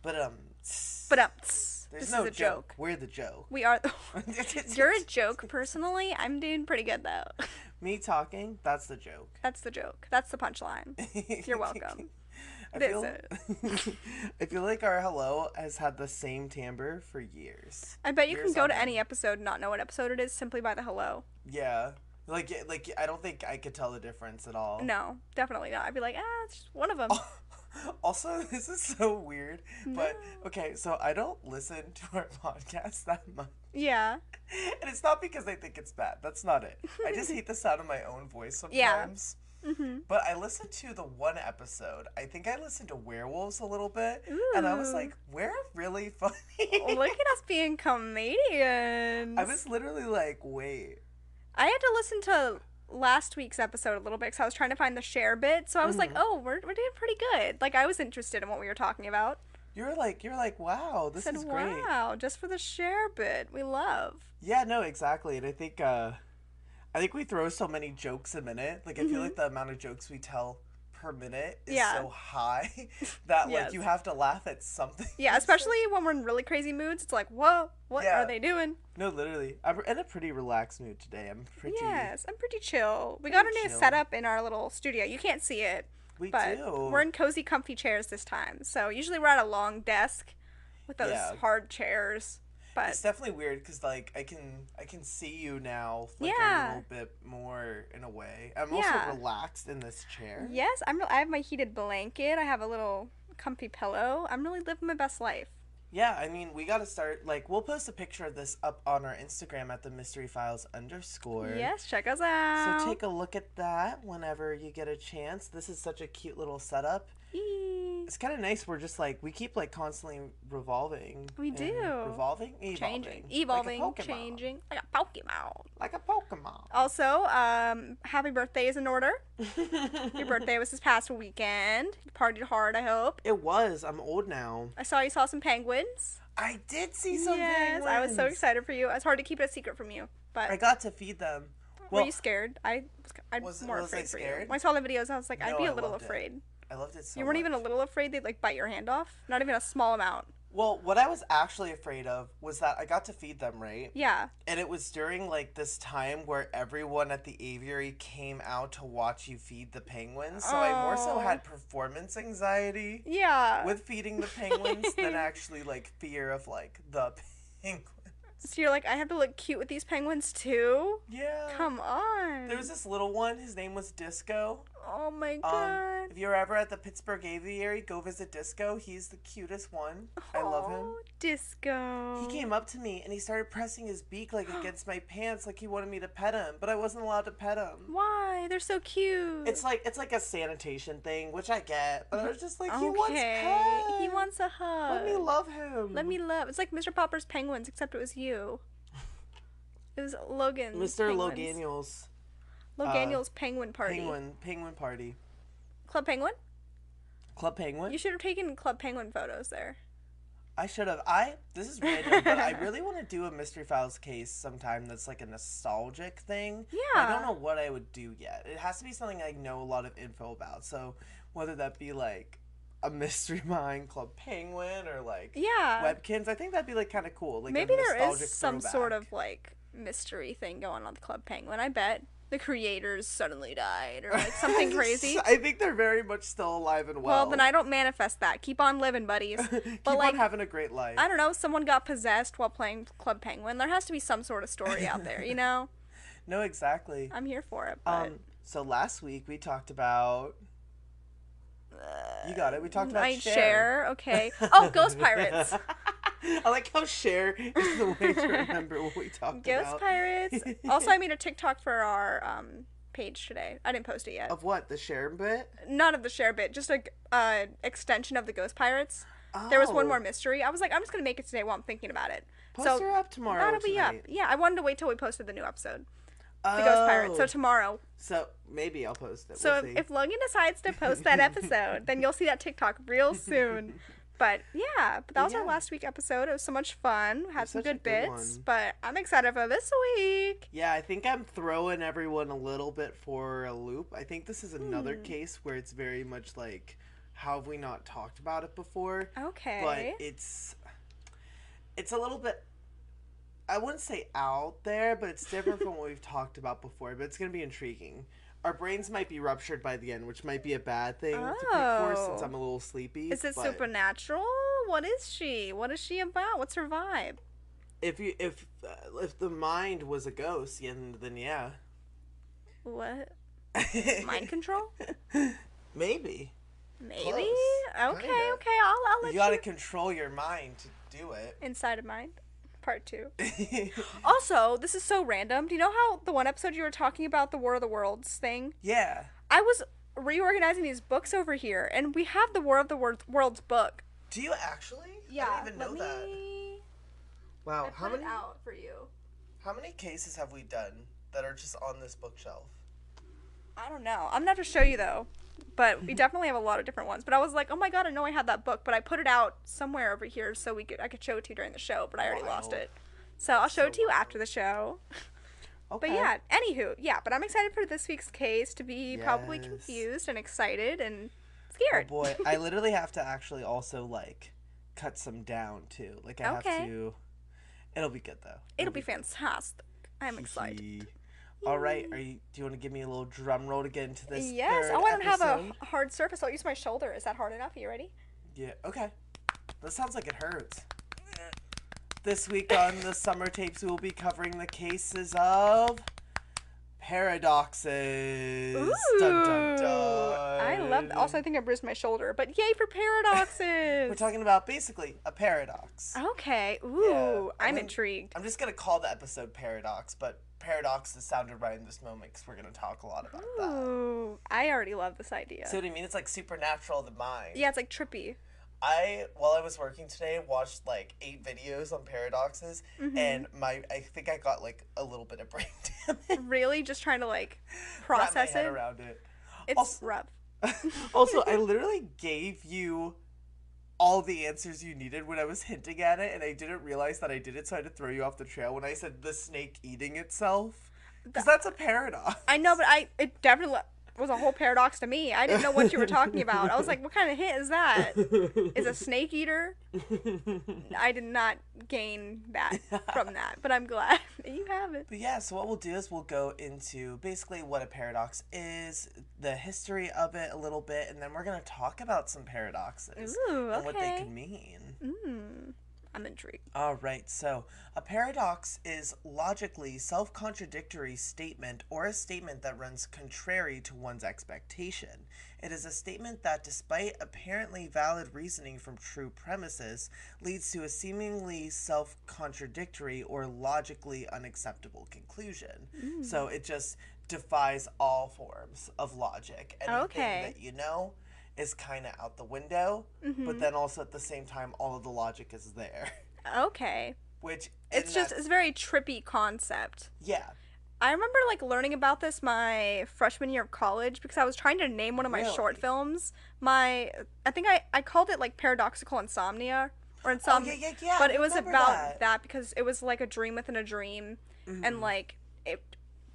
But This this no is a joke. We're the joke. We are. You're a joke, personally. I'm doing pretty good, though. Me talking, that's the joke. That's the joke. That's the punchline. You're welcome. I This feel, is. I feel like our hello has had the same timbre for years. I bet you Years can go on to end. any episode and not know what episode it is simply by the hello. Yeah. Like I don't think I could tell the difference at all. No, definitely not. I'd be like, it's just one of them. Also, this is so weird, but okay, so I don't listen to our podcast that much. Yeah. And it's not because I think it's bad. That's not it. I just hate the sound of my own voice Yeah. sometimes. But I listened to the one episode. I think I listened to werewolves a little bit, and I was like, we're really funny. Look at us being comedians. I was literally like, wait. I had to listen to last week's episode a little bit because I was trying to find the share bit. So I was like, oh, we're doing pretty good. Like, I was interested in what we were talking about. You're like, wow, this is great. Wow, just for the share bit, we love. Yeah, no, exactly. And I think we throw so many jokes a minute. Like, I feel like the amount of jokes we tell per minute is so high that like you have to laugh at something. Yeah, especially when we're in really crazy moods. It's like, whoa, what are they doing? No, literally. I'm in a pretty relaxed mood today. I'm pretty chill. We got a new setup in our little studio. You can't see it. We but do. We're in cozy, comfy chairs this time. So usually we're at a long desk with those hard chairs. But it's definitely weird because like I can see you now like a little bit more in a way. I'm also relaxed in this chair. Yes, I have my heated blanket. I have a little comfy pillow. I'm really living my best life. Yeah, I mean, we got to start, like, we'll post a picture of this up on our Instagram at the Mystery Files _. Yes, check us out. So take a look at that whenever you get a chance. This is such a cute little setup. It's kind of nice. We're just, like, we keep, like, constantly revolving. We do. Revolving? Changing. Evolving. Like changing. Like a Pokemon. Like a Pokemon. Also, happy birthday is in order. Your birthday was this past weekend. You partied hard, I hope. It was. I'm old now. I saw you saw some penguins. I did see some penguins. I was so excited for you. It's hard to keep it a secret from you. But I got to feed them. Were you scared? I was more afraid for you. When I saw the videos, I was like, I'd be a little afraid. I loved it so much. You weren't even a little afraid they'd like bite your hand off? Not even a small amount. Well, what I was actually afraid of was that I got to feed them, right? Yeah. And it was during, like, this time where everyone at the aviary came out to watch you feed the penguins. So I more so had performance anxiety with feeding the penguins than actually, like, fear of, like, the penguins. So you're like, I have to look cute with these penguins, too? Yeah. Come on. There was this little one. His name was Disco. Oh, my God. If you're ever at the Pittsburgh Aviary, go visit Disco. He's the cutest one. I love him. Disco. He came up to me and he started pressing his beak like against my pants, like he wanted me to pet him, but I wasn't allowed to pet him. Why? They're so cute. It's like a sanitation thing, which I get, but I was just like, he wants pet. He wants a hug. Let me love him. It's like Mr. Popper's penguins, except it was you. It was Logan. Mr. Loganiel's. Loganiel's penguin party. Penguin party. Club Penguin? Club Penguin? You should have taken Club Penguin photos there. I should have. This is random, but I really want to do a Mystery Files case sometime that's like a nostalgic thing. Yeah. I don't know what I would do yet. It has to be something I know a lot of info about. So whether that be like a Mystery Mine Club Penguin or like Webkins, I think that'd be like kind of cool. Like maybe there is some sort of like mystery thing going on the Club Penguin. I bet. The creators suddenly died or like something crazy. I think they're very much still alive and well. Well, then I don't manifest that. Keep on living, buddies. Keep on having a great life. I don't know. Someone got possessed while playing Club Penguin. There has to be some sort of story out there, you know? No, exactly. I'm here for it. But... So last week we talked about... You got it. We talked about Cher. Okay. Oh, Ghost Pirates. I like how Cher is the way to remember what we talked about. Ghost Pirates. Also, I made a TikTok for our page today. I didn't post it yet. Of what? The Cher bit? Not of the Cher bit. Just a extension of the Ghost Pirates. Oh. There was one more mystery. I was like, I'm just going to make it today while I'm thinking about it. Post her up tomorrow. That'll be up. Yeah, I wanted to wait till we posted the new episode. The Ghost Pirates. So tomorrow. So maybe I'll post it. So if Logan decides to post that episode, then you'll see that TikTok real soon. But yeah, that was our last week episode. It was so much fun. Had some good bits. But I'm excited for this week. Yeah, I think I'm throwing everyone a little bit for a loop. I think this is another case where it's very much like how have we not talked about it before? Okay. But it's a little bit, I wouldn't say out there, but it's different from what we've talked about before, but it's going to be intriguing. Our brains might be ruptured by the end, which might be a bad thing to pick for since I'm a little sleepy. Is it supernatural? What is she? What is she about? What's her vibe? If the mind was a ghost, then yeah. What? Mind control? Maybe. Maybe? Close. Okay, Kinda. okay, I'll let you. You gotta control your mind to do it. Inside of Mind, part 2. Also, this is so random. Do you know how the one episode you were talking about the War of the Worlds thing? Yeah. I was reorganizing these books over here, and we have the War of the Worlds book. Do you actually? Yeah. I didn't even know that. Wow. I put it out for you. How many cases have we done that are just on this bookshelf? I don't know. I'm gonna have to show you though. But we definitely have a lot of different ones. But I was like, oh my god, I know I had that book, but I put it out somewhere over here so I could show it to you during the show, but I already lost it. So I'll show it to you after the show. Okay. But yeah, anywho, yeah, but I'm excited for this week's case to be probably confused and excited and scared. Oh boy, I literally have to actually also like cut some down too. Like I have to. It'll be good though. It'll be fantastic. I'm excited. All right, do you want to give me a little drum roll to get into this? Yes. Oh, I don't have a hard surface. I'll use my shoulder. Is that hard enough? Are you ready? Yeah. Okay. That sounds like it hurts. This week on the Summer Tapes, we will be covering the cases of paradoxes. Ooh. Dun, dun, dun. I love that. Also, I think I bruised my shoulder, but yay for paradoxes. We're talking about basically a paradox. Okay. Ooh, yeah. I'm intrigued. I'm just going to call the episode Paradox, but paradoxes sounded right in this moment because we're going to talk a lot about that. Ooh, I already love this idea. So what do you mean? It's like supernatural of the mind. Yeah, it's like trippy. While I was working today, watched like 8 videos on paradoxes, and I think I got like a little bit of brain damage. Really? Just trying to like process wrap my head around it. It's rough. Also, I literally gave you all the answers you needed when I was hinting at it, and I didn't realize that I did it, so I had to throw you off the trail when I said the snake eating itself. Because that's a paradox. I know, but it definitely was a whole paradox to me. I didn't know what you were talking about. I was like, what kind of hint is that? Is a snake eater? I did not gain that from that, but I'm glad that you have it. But yeah, so what we'll do is we'll go into basically what a paradox is, the history of it a little bit, and then we're going to talk about some paradoxes and what they can mean. I'm intrigued. All right, so a paradox is logically self-contradictory statement or a statement that runs contrary to one's expectation. It is a statement that, despite apparently valid reasoning from true premises, leads to a seemingly self-contradictory or logically unacceptable conclusion. So it just defies all forms of logic. Anything that you know is kind of out the window, but then also at the same time, all of the logic is there. Okay. Which it's a very trippy concept. Yeah. I remember like learning about this my freshman year of college because I was trying to name one of my short films. I think I called it like Paradoxical Insomnia or Insomnia. Oh, yeah. But it was about that because it was like a dream within a dream, and like it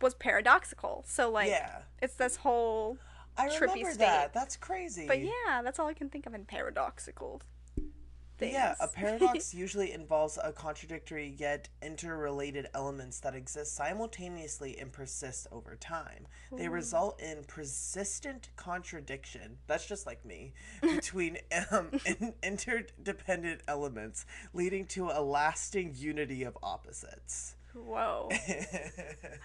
was paradoxical. So like it's this whole trippy state. That's crazy. But yeah, that's all I can think of in paradoxical things. Yeah, a paradox usually involves a contradictory yet interrelated elements that exist simultaneously and persist over time. They result in persistent contradiction, that's just like me, between interdependent elements, leading to a lasting unity of opposites. Whoa.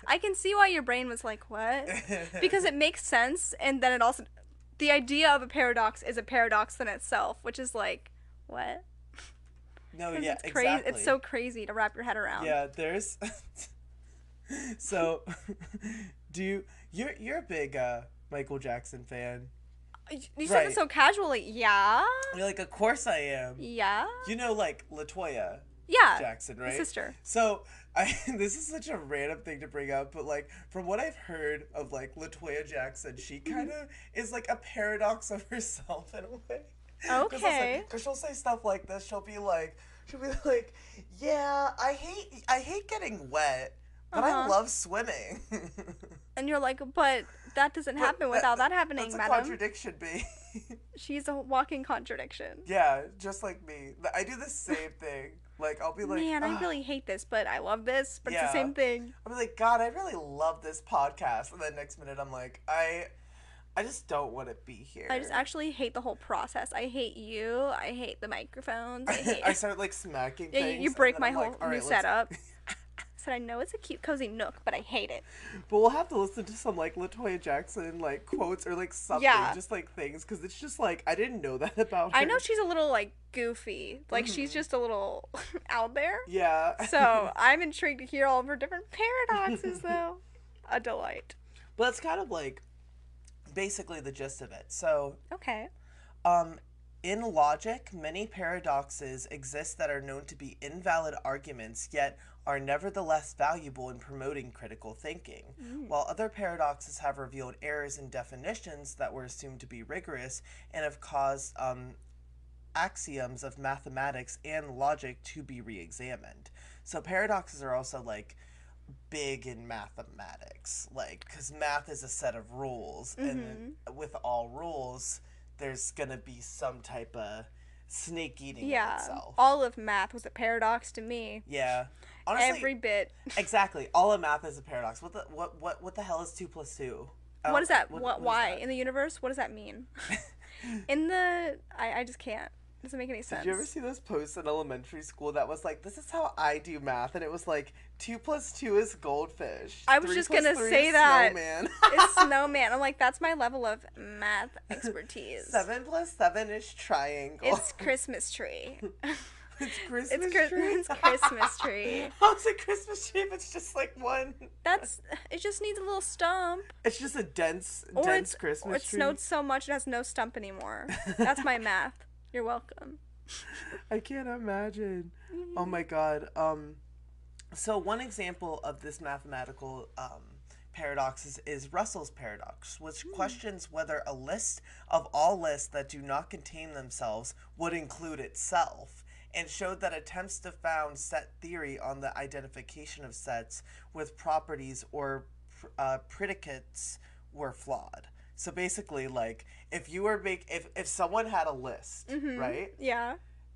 I can see why your brain was like, what? Because it makes sense, and then it also... The idea of a paradox is a paradox in itself, which is like, what? No, yeah, it's exactly. It's so crazy to wrap your head around. Yeah, there's... So, you're a big Michael Jackson fan. You said it so casually. Yeah? You're like, of course I am. Yeah? You know, like, LaToya Jackson, right? Sister. So, this is such a random thing to bring up, but, like, from what I've heard of, like, LaToya Jackson, she kind of is, like, a paradox of herself in a way. Okay. Because she'll say stuff like this. She'll be like, yeah, I hate getting wet, but I love swimming. And you're like, but that doesn't happen without that happening, madam. That's a contradiction, babe. She's a walking contradiction. Yeah, just like me. I do the same thing. Like, I'll be like, man, I really hate this, but I love this, but it's the same thing. I'll be like, God, I really love this podcast. And then next minute, I'm like, I just don't want to be here. I just actually hate the whole process. I hate you. I hate the microphones. I start, like, smacking things. You break my whole new setup. Said I know it's a cute, cozy nook, but I hate it. But we'll have to listen to some, like, LaToya Jackson, like, quotes or, like, something. Yeah. Just, like, things. Because it's just, like, I didn't know that about her. I know she's a little, like, goofy. Like, she's just a little out there. Yeah. So I'm intrigued to hear all of her different paradoxes, though. A delight. But it's kind of, like, basically the gist of it. So. Okay. In logic, many paradoxes exist that are known to be invalid arguments, yet are nevertheless valuable in promoting critical thinking, while other paradoxes have revealed errors in definitions that were assumed to be rigorous and have caused axioms of mathematics and logic to be re-examined. So paradoxes are also, like, big in mathematics, like, because math is a set of rules, and with all rules, there's gonna be some type of snake eating of itself. All of math was a paradox to me. Yeah. Honestly, every bit. Exactly. All of math is a paradox. What the hell is 2 + 2? What is that? Why? In the universe? What does that mean? I just can't. It doesn't make any sense. Did you ever see those posts in elementary school that was like, this is how I do math, and it was like 2 + 2 is goldfish. I was just gonna say that. Snowman. It's snowman. I'm like, that's my level of math expertise. 7 + 7 is triangle. It's Christmas tree. It's Christmas tree? It's Christmas tree. How's a Christmas tree if it's just like one? It just needs a little stump. It's just a dense Christmas tree. Or it snowed so much it has no stump anymore. That's my math. You're welcome. I can't imagine. Oh my God. So one example of this mathematical paradox is Russell's paradox, which questions whether a list of all lists that do not contain themselves would include itself, and showed that attempts to found set theory on the identification of sets with properties or predicates were flawed. So basically, like, if you were if someone had a list, right? Yeah.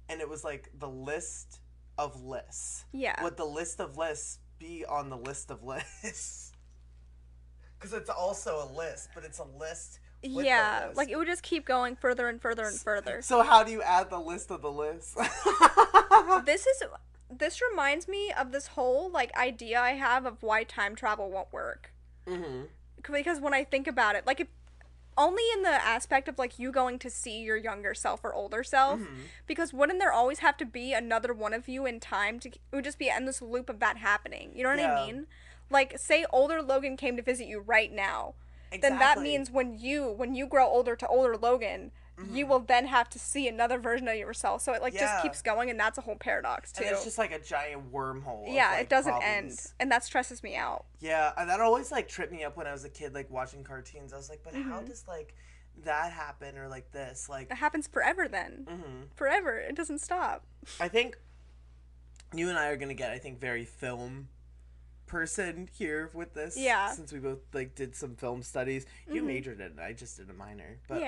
And it was like the list of lists. Yeah. Would the list of lists be on the list of lists? Because it's also a list, but it's a list with the list. Like, it would just keep going further and further and further. So how do you add the list of the list? This reminds me of this whole, like, idea I have of why time travel won't work. Because when I think about it, like, if only in the aspect of, like, you going to see your younger self or older self, because wouldn't there always have to be another one of you in time it would just be an endless loop of that happening, you know what I mean? Like, say older Logan came to visit you right now, then that means when you grow older to older Logan, you will then have to see another version of yourself, so it, like, just keeps going, and that's a whole paradox, too. And it's just, like, a giant wormhole of, like, it doesn't problems. end, and that stresses me out. Yeah, and that always, like, tripped me up when I was a kid, like, watching cartoons. I was like, but how does, like, that happen, or, like, this? Like, it happens forever, then. Forever. It doesn't stop. I think you and I are gonna get, I think, very film person here with this. Yeah. Since we both, like, did some film studies. You majored in it, I just did a minor. But,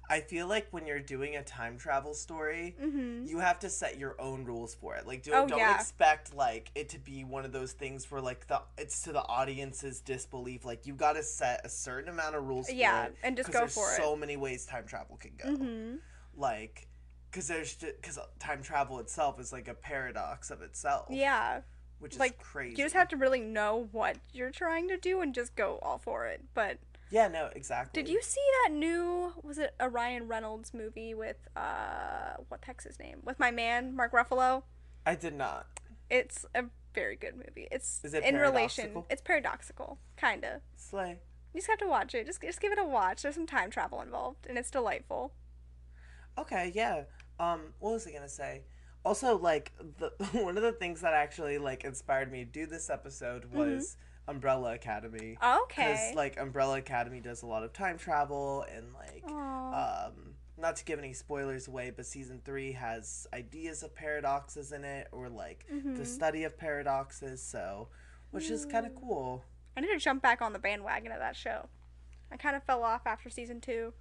I feel like when you're doing a time travel story, you have to set your own rules for it. Like, don't expect, like, it to be one of those things where, like, it's to the audience's disbelief. Like, you got to set a certain amount of rules for it. And just go for it. There's so many ways time travel can go. Like, because time travel itself is, like, a paradox of itself. Yeah. Which is, like, crazy. You just have to really know what you're trying to do and just go all for it. But yeah, no, exactly. did you see that new, was it a Ryan Reynolds movie with, what the heck's his name? With my man, Mark Ruffalo? I did not. It's a very good movie. Is it in relation. It's paradoxical, kind of. Slay. You just have to watch it. Just give it a watch. There's some time travel involved, and it's delightful. Okay, yeah. What was I gonna say? Also, like, one of the things that actually, like, inspired me to do this episode was Umbrella Academy. Okay. Because, like, Umbrella Academy does a lot of time travel and, like, not to give any spoilers away, but season 3 has ideas of paradoxes in it, or, like, the study of paradoxes, so, which is kind of cool. I need to jump back on the bandwagon of that show. I kind of fell off after season 2.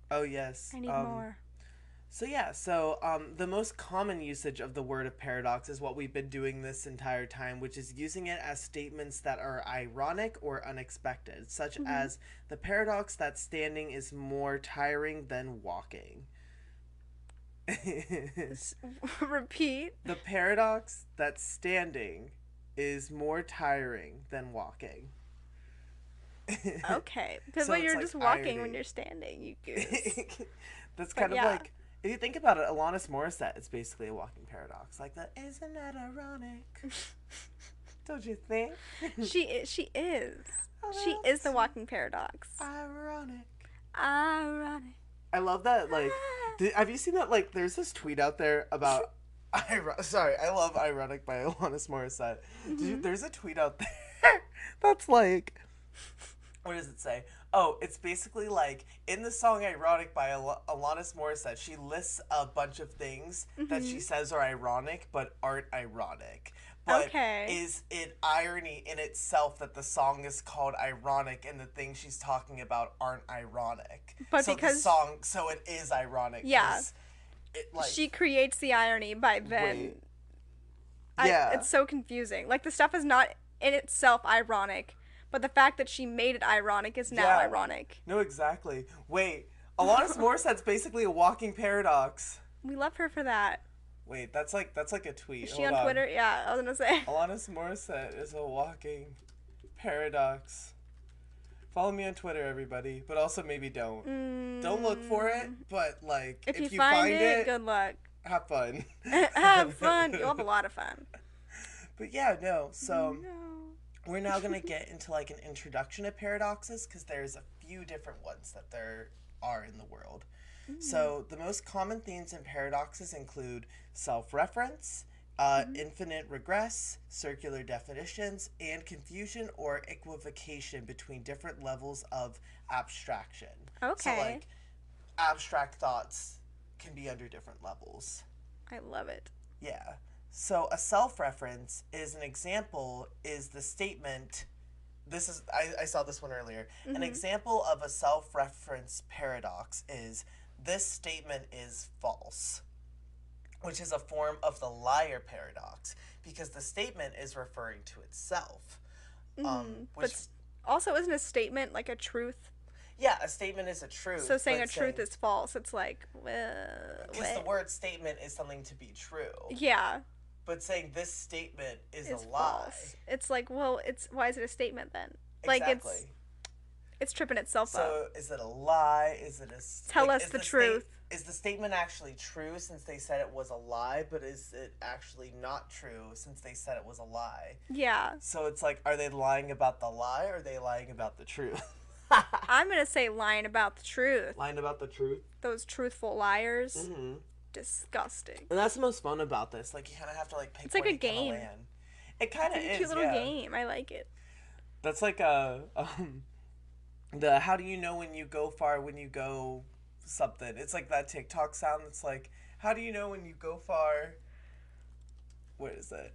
Oh, yes. I need more. So the most common usage of the word of paradox is what we've been doing this entire time, which is using it as statements that are ironic or unexpected, such as the paradox that standing is more tiring than walking. Repeat. The paradox that standing is more tiring than walking. Okay, because you're just walking irony. When you're standing, you goose. That's kind of like, if you think about it, Alanis Morissette is basically a walking paradox. Like that, isn't that ironic? Don't you think? She is. Oh, she is the walking paradox. Ironic. I love that. Like, have you seen that? Like, there's this tweet out there about. I love "Ironic" by Alanis Morissette. There's a tweet out there that's like. What does it say? Oh, it's basically like, in the song Ironic by Alanis Morissette, she lists a bunch of things that she says are ironic, but aren't ironic. But is it irony in itself that the song is called Ironic and the things she's talking about aren't ironic? But so because... so it is ironic. Yeah. She creates the irony by then. It's so confusing. Like, the stuff is not in itself ironic. But the fact that she made it ironic is now ironic. No, exactly. Wait, Alanis Morissette's basically a walking paradox. We love her for that. Wait, that's like a tweet. Is she on Twitter? Yeah, I was gonna say. Alanis Morissette is a walking paradox. Follow me on Twitter, everybody, but also maybe don't. Don't look for it, but like if you find it, good luck. Have fun. Have fun. You'll have a lot of fun. But yeah, no. So. No. We're now going to get into like an introduction to paradoxes because there's a few different ones that there are in the world. So the most common themes in paradoxes include self-reference, infinite regress, circular definitions, and confusion or equivocation between different levels of abstraction. Okay. So like abstract thoughts can be under different levels. I love it. Yeah. So a self-reference is an example, is the statement, this is, I saw this one earlier, an example of a self-reference paradox is, this statement is false, which is a form of the liar paradox, because the statement is referring to itself. But also, isn't a statement like a truth? Yeah, a statement is a truth. So saying a truth is false, it's like, because the word statement is something to be true. Yeah. But saying this statement is a lie. False. It's like, well, why is it a statement then? Exactly. Like it's tripping itself up. So is it a lie? Is it a... Tell us the truth. Is the statement actually true since they said it was a lie, but is it actually not true since they said it was a lie? Yeah. So it's like, are they lying about the lie or are they lying about the truth? I'm going to say lying about the truth. Lying about the truth? Those truthful liars. Disgusting. And that's the most fun about this. Like, you kind of have to, like, pick it's like where a game. Land. It kind of is, a cute little game. I like it. That's like the how do you know when you go far when you go something. It's like that TikTok sound that's like, how do you know when you go far? What is it?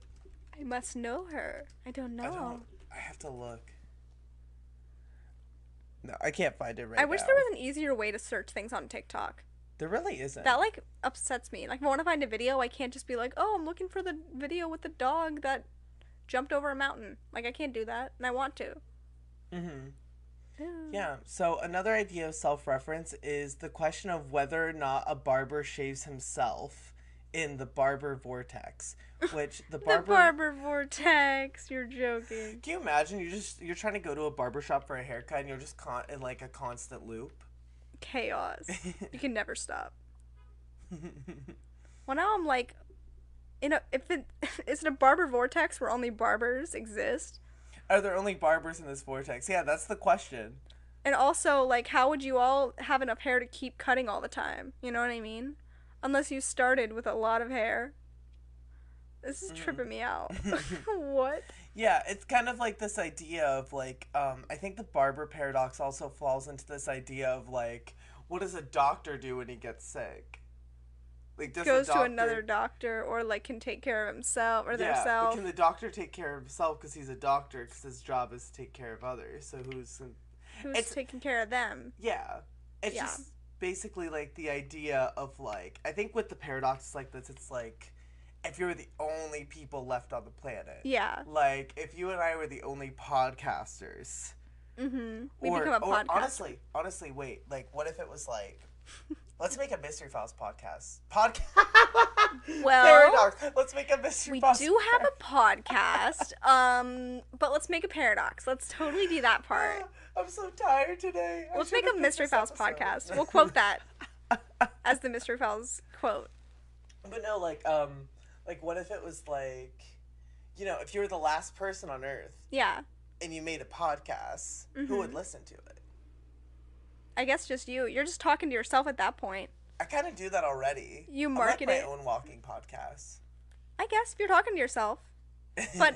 I must know her. I don't know. I have to look. No, I can't find it right now. I wish there was an easier way to search things on TikTok. There really isn't. That, like, upsets me. Like, if I want to find a video, I can't just be like, oh, I'm looking for the video with the dog that jumped over a mountain. Like, I can't do that, and I want to. Yeah, so another idea of self-reference is the question of whether or not a barber shaves himself in the barber vortex, which the barber vortex, you're joking. Can you imagine you're trying to go to a barbershop for a haircut and you're just in like a constant loop? Chaos. You can never stop. Well, now I'm like, is it a barber vortex where only barbers exist? Are there only barbers in this vortex? Yeah, that's the question. And also, like, how would you all have enough hair to keep cutting all the time? You know what I mean? Unless you started with a lot of hair. This is tripping me out. What? Yeah, it's kind of like this idea of, like, I think the barber paradox also falls into this idea of, like, what does a doctor do when he gets sick? Like, goes to another doctor, or, like, can take care of himself or theirself. Yeah, but can the doctor take care of himself because he's a doctor, because his job is to take care of others? So who's taking care of them. Yeah. It's just basically, like, the idea of, like, I think with the paradoxes like this, it's like, if you were the only people left on the planet. Yeah. Like, if you and I were the only podcasters. Mm-hmm. We become a podcaster. Honestly, wait. Like, what if it was, like, let's make a Mystery Files podcast. Well, paradox. Let's make a Mystery Files. We do have a podcast, but let's make a paradox. Let's totally do that part. I'm so tired today. Let's make a Mystery Files podcast. We'll quote that as the Mystery Files quote. But no, like, what if it was, like, you know, if you were the last person on Earth. Yeah. And you made a podcast, who would listen to it? I guess just you. You're just talking to yourself at that point. I kind of do that already. You market it. My own walking podcast. I guess if you're talking to yourself. But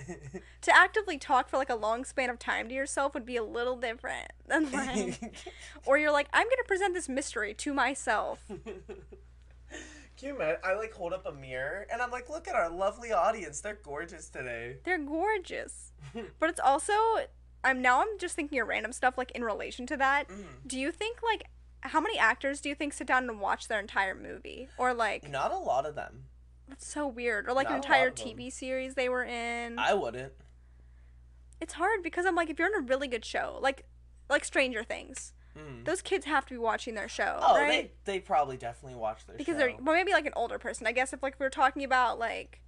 to actively talk for like a long span of time to yourself would be a little different than like, or you're like, I'm going to present this mystery to myself. Can you imagine? I like hold up a mirror and I'm like, look at our lovely audience. They're gorgeous today. They're gorgeous. But it's also, I'm just thinking of random stuff like in relation to that. Do you think like, how many actors do you think sit down and watch their entire movie? Or like. Not a lot of them. That's so weird. Or like an entire TV series they were in. I wouldn't. It's hard because I'm like, if you're in a really good show, like Stranger Things, those kids have to be watching their show, right? They probably definitely watch their show. Because they're, well, maybe like an older person. I guess if like we were talking about like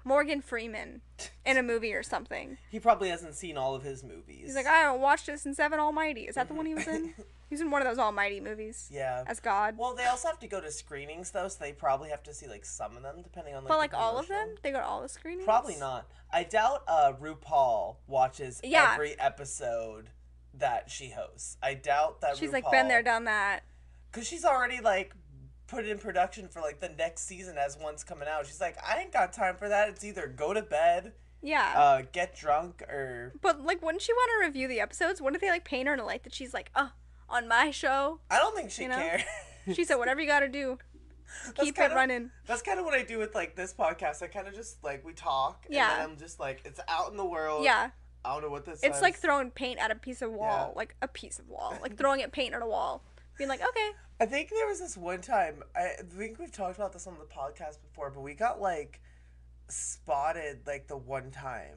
Morgan Freeman in a movie or something. He probably hasn't seen all of his movies. He's like, I haven't watched it since Seven Almighty. Is that the one he was in? He was in one of those Almighty movies. Yeah. As God. Well, they also have to go to screenings, though, so they probably have to see, like, some of them, depending on, like, but, like, all of them? They go to all the screenings? Probably not. I doubt RuPaul watches every episode that she hosts. I doubt that she's, like, been there, done that. Because she's already, like, put it in production for, like, the next season as one's coming out. She's like, I ain't got time for that. It's either go to bed... Yeah. Get drunk, or... But, like, wouldn't she want to review the episodes? What if they, like, paint her in a light that she's like, on my show? I don't think she cares. She said, whatever you gotta do. Keep it running. That's kind of what I do with, like, this podcast. I kind of just, like, we talk, and then I'm just, like, it's out in the world. Yeah. I don't know what this is. It's like throwing paint at a piece of wall. Yeah. Like, a piece of wall. Like, throwing paint at a wall. Being like, okay. I think there was this one time, I think we've talked about this on the podcast before, but we got, like... spotted like the one time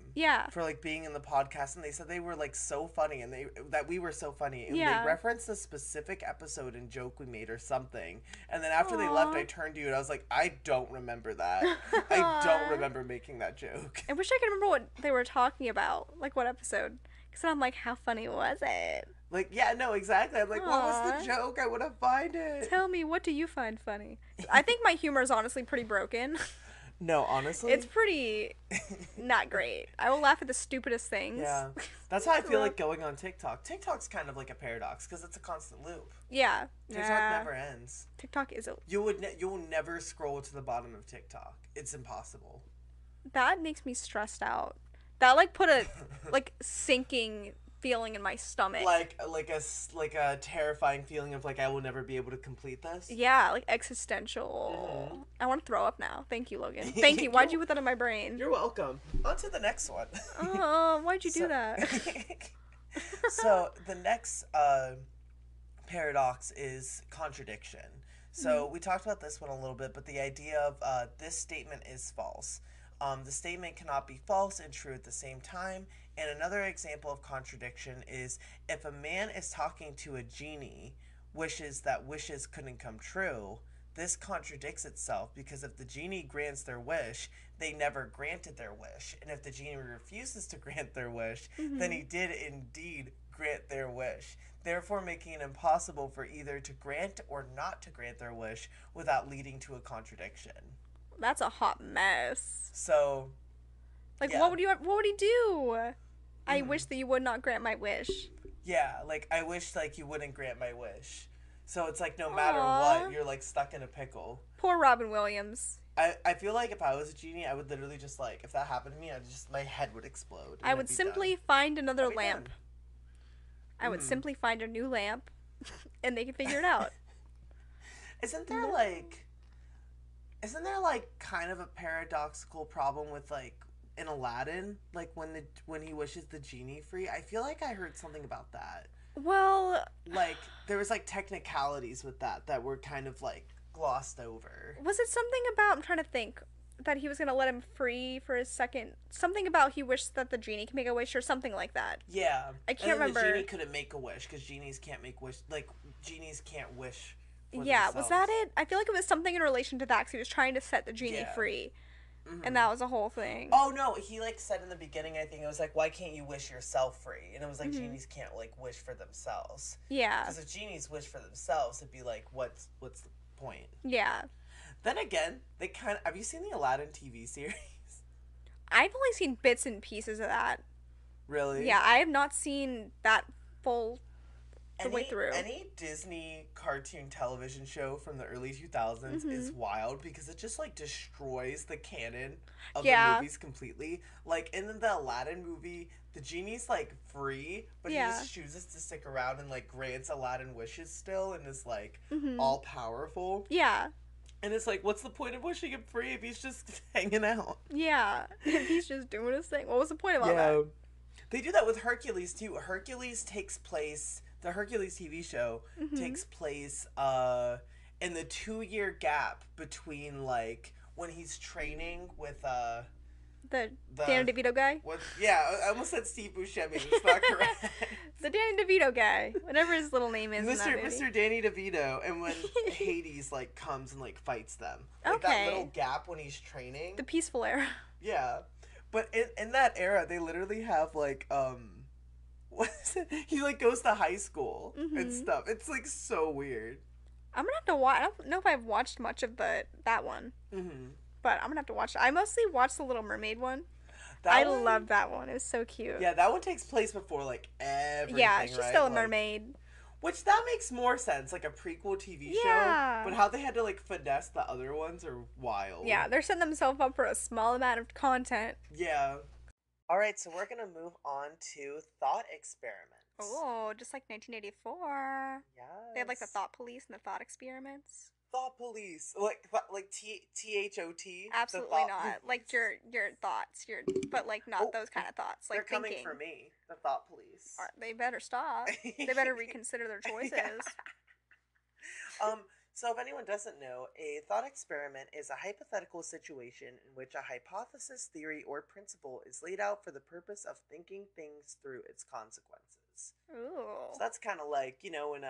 for like being in the podcast, and they said they were like so funny, and that we were so funny, and they referenced a specific episode and joke we made or something, and then after they left I turned to you and I was like, I don't remember that. I don't remember making that joke. I wish I could remember what they were talking about, like what episode, because I'm like, how funny was it? Like, yeah, no, exactly. I'm like, what was the joke? I want to find it. Tell me, what do you find funny? I think my humor is honestly pretty broken. No, honestly. It's pretty not great. I will laugh at the stupidest things. Yeah. That's how I feel like going on TikTok. TikTok's kind of like a paradox because it's a constant loop. Yeah. TikTok never ends. TikTok is You will never scroll to the bottom of TikTok. It's impossible. That makes me stressed out. That like put a like sinking feeling in my stomach. Like a terrifying feeling of like I will never be able to complete this. Yeah, like existential. Mm-hmm. I want to throw up now. Thank you, Logan. Thank you. Why'd you put that in my brain? You're welcome. On to the next one. Oh, why'd you do that? So the next paradox is contradiction. So we talked about this one a little bit, but the idea of this statement is false. The statement cannot be false and true at the same time. And another example of contradiction is if a man is talking to a genie, wishes that wishes couldn't come true, this contradicts itself because if the genie grants their wish, they never granted their wish. And if the genie refuses to grant their wish, then he did indeed grant their wish, therefore making it impossible for either to grant or not to grant their wish without leading to a contradiction. That's a hot mess. So, like, what would he do? I wish that you would not grant my wish. Yeah, like, I wish, like, you wouldn't grant my wish. So it's like, no matter what, you're, like, stuck in a pickle. Poor Robin Williams. I feel like if I was a genie, I would literally just, like, if that happened to me, my head would explode. I would simply find another lamp. I would simply find a new lamp, and they can figure it out. Isn't there, like, kind of a paradoxical problem with, like, in Aladdin, like when he wishes the genie free? I feel like I heard something about that. Well, like there was like technicalities with that were kind of like glossed over. Was it something about, I'm trying to think, that he was going to let him free for his second, something about he wished that the genie could make a wish or something like that. Yeah. I can't remember. The genie couldn't make a wish because genies can't make wish, like genies can't wish for themselves. Was that it? I feel like it was something in relation to that because he was trying to set the genie free. Mm-hmm. And that was a whole thing. Oh no, he like said in the beginning, I think it was like, why can't you wish yourself free? And it was like, genies can't like wish for themselves. Yeah. Because if genies wish for themselves, it'd be like, what's the point? Yeah. Then again, they kind of, have you seen the Aladdin TV series? I've only seen bits and pieces of that. Really? Yeah, I have not seen that full way through. Any Disney cartoon television show from the early 2000s is wild because it just like destroys the canon of the movies completely. Like in the Aladdin movie, the genie's like free, but he just chooses to stick around and like grants Aladdin wishes still and is like all powerful. Yeah. And it's like, what's the point of wishing him free if he's just hanging out? Yeah, if he's just doing his thing. What was the point of all that? They do that with Hercules too. Hercules takes place. The Hercules TV show takes place in the 2-year gap between like when he's training with the Danny DeVito guy. I almost said Steve Buscemi. That's not correct. The Danny DeVito guy, whatever his little name is. Mr. Danny DeVito, and when Hades like comes and like fights them, like that little gap when he's training. The peaceful era. Yeah, but in that era, they literally have like what is it? He like goes to high school and stuff. It's like so weird. I'm gonna have to watch. I don't know if I've watched much of that one. But I'm gonna have to watch it. I mostly watched the Little Mermaid one. I love that one. It was so cute. Yeah, that one takes place before like everything. Yeah, she's still a mermaid. Which that makes more sense, like a prequel TV show. But how they had to like finesse the other ones are wild. Yeah, they're setting themselves up for a small amount of content. Yeah. All right, so we're gonna move on to thought experiments. Oh, just like 1984. Yes. They had like the thought police and the thought experiments. Thought police, like THOT. Absolutely not. Like your thoughts, but like not those kind of thoughts. Like they're thinking. Coming for me. The thought police. They better stop. They better reconsider their choices. So if anyone doesn't know, a thought experiment is a hypothetical situation in which a hypothesis, theory, or principle is laid out for the purpose of thinking things through its consequences. Ooh. So that's kind of like, you know, when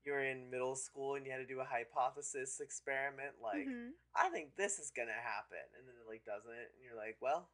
you're in middle school and you had to do a hypothesis experiment, like, I think this is going to happen, and then it, like, doesn't, and you're like, well,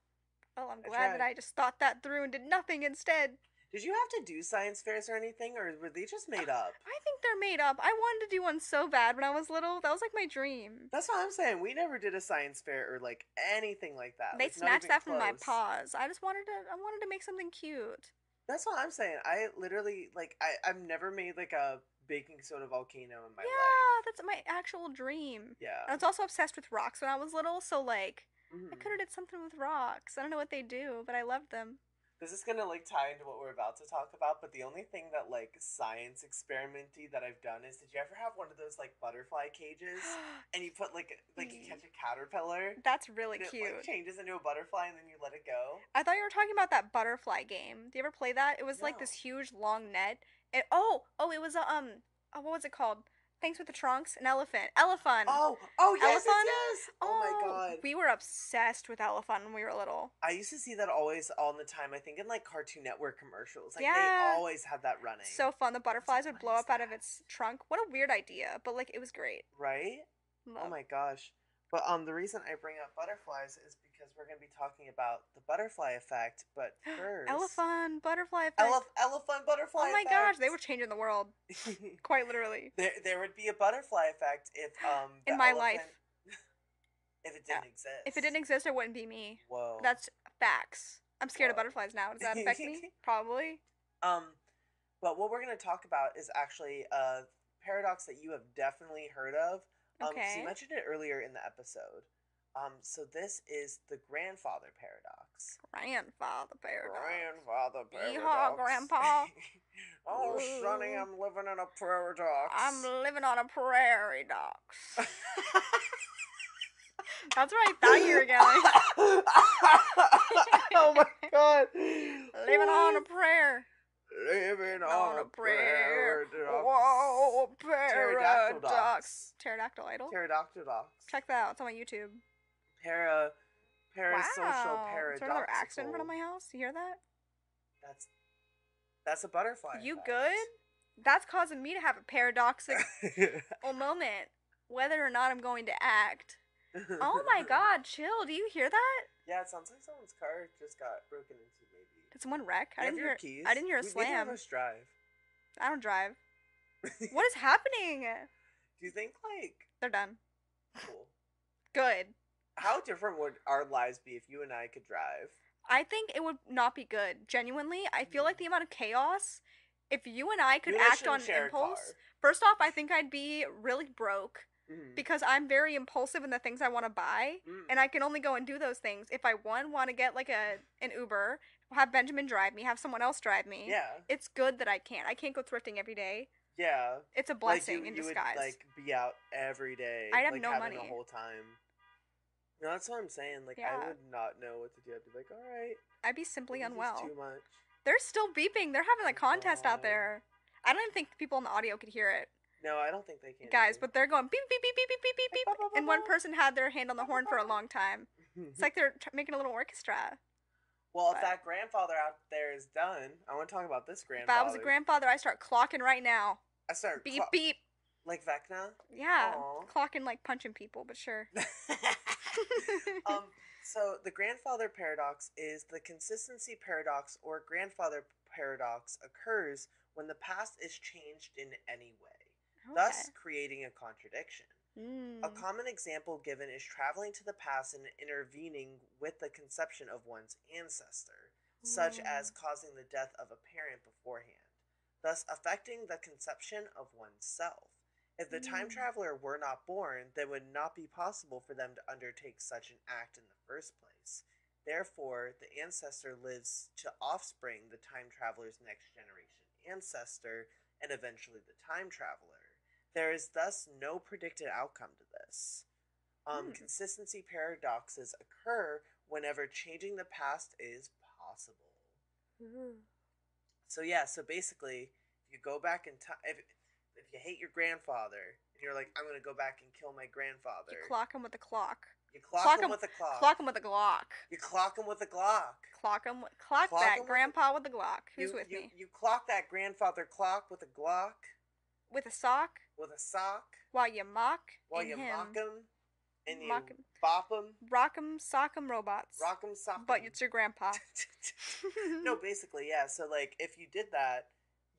I'm glad that I just thought that through and did nothing instead. Did you have to do science fairs or anything, or were they just made up? I think they're made up. I wanted to do one so bad when I was little. That was, like, my dream. That's what I'm saying. We never did a science fair or, like, anything like that. They snatched that from my paws. I wanted to make something cute. That's what I'm saying. I literally, like, I've never made, like, a baking soda volcano in my life. Yeah, that's my actual dream. Yeah. I was also obsessed with rocks when I was little, so, like, I could have did something with rocks. I don't know what they do, but I loved them. This is gonna, like, tie into what we're about to talk about, but the only thing that, like, science experimenty that I've done is, did you ever have one of those, like, butterfly cages? And you put, like, you catch a caterpillar? That's really cute. It, like, changes into a butterfly and then you let it go. I thought you were talking about that butterfly game. Do you ever play that? It was, like, this huge, long net. It was a, what was it called? Thanks with the trunks. An elephant. Elephant. Oh, yes, yes. Oh my god. We were obsessed with elephant when we were little. I used to see that always all the time. I think in like Cartoon Network commercials. Like they always had that running. So fun. The butterflies would blow up out of its trunk. What a weird idea, but like it was great. Right? Oh my gosh. But the reason I bring up butterflies is because we're going to be talking about the butterfly effect, but first... Elephant butterfly effect. Elephant butterfly effect. Oh my gosh, they were changing the world. Quite literally. There would be a butterfly effect if in my life. If it didn't exist. If it didn't exist, it wouldn't be me. Whoa. That's facts. I'm scared of butterflies now. Does that affect me? Probably. But what we're going to talk about is actually a paradox that you have definitely heard of. Okay. So you mentioned it earlier in the episode. So this is the grandfather paradox. Grandfather paradox. Grandfather paradox. Yeehaw, Grandpa. Oh, Sonny, I'm living in a paradox. I'm living on a prairie dox. That's where I thought you were going. Oh my god. Living on a prayer. Living on a paradox. Whoa, paradox. Pterodactyl idol? Pterodactyl docs. Check that out. It's on my YouTube. Parasocial paradoxical. Is there another accident in front of my house? You hear that? That's a butterfly. You good? That's causing me to have a paradoxical moment. Whether or not I'm going to act. Oh my god, chill. Do you hear that? Yeah, it sounds like someone's car just got broken into, maybe. Did someone wreck? I didn't hear keys. I didn't hear a slam. Neither of us drive. I don't drive. What is happening? Do you think, like... They're done. Cool. Good. How different would our lives be if you and I could drive? I think it would not be good. Genuinely, I feel like the amount of chaos, if you and I could act on impulse... First off, I think I'd be really broke. Because I'm very impulsive in the things I want to buy, and I can only go and do those things if I want to get like an Uber, have Benjamin drive me, have someone else drive me. Yeah, it's good that I can't. I can't go thrifting every day. Yeah, it's a blessing in disguise. Would, like, be out every day. I'd have no money the whole time. No, that's what I'm saying. Like, I would not know what to do. I'd be like, all right. I'd be simply unwell. Too much. They're still beeping. They're having a contest out there. I don't even think people in the audio could hear it. No, I don't think they can. Guys, but they're going beep, beep, beep, beep, beep, beep, beep, beep. And one person had their hand on the horn for a long time. It's like they're making a little orchestra. Well, if that grandfather out there is done, I want to talk about this grandfather. If I was a grandfather, I start clocking right now. I start beep, beep. Like Vecna? Yeah. Aww. Clocking like punching people, but sure. So the grandfather paradox is the consistency paradox or grandfather paradox occurs when the past is changed in any way. Thus creating a contradiction. A common example given is traveling to the past and intervening with the conception of one's ancestor, such as causing the death of a parent beforehand, thus affecting the conception of oneself. If the time traveler were not born, then it would not be possible for them to undertake such an act in the first place. Therefore, the ancestor lives to offspring the time traveler's next generation ancestor, and eventually the time traveler. There is thus no predicted outcome to this. Consistency paradoxes occur whenever changing the past is possible. So yeah, so basically, if you go back in time, if you hate your grandfather, and you're like, I'm going to go back and kill my grandfather. You clock him with a clock. You clock him with a clock. Clock him with a Glock. You clock him with a Glock. Clock that grandpa with a Glock. Who's with me? You clock that grandfather clock with a Glock. With a sock. With a sock. While you mock mock him. And you bop him. Rock him, sock him robots. Rock him, sock him. But it's your grandpa. No, basically, yeah. So, like, if you did that,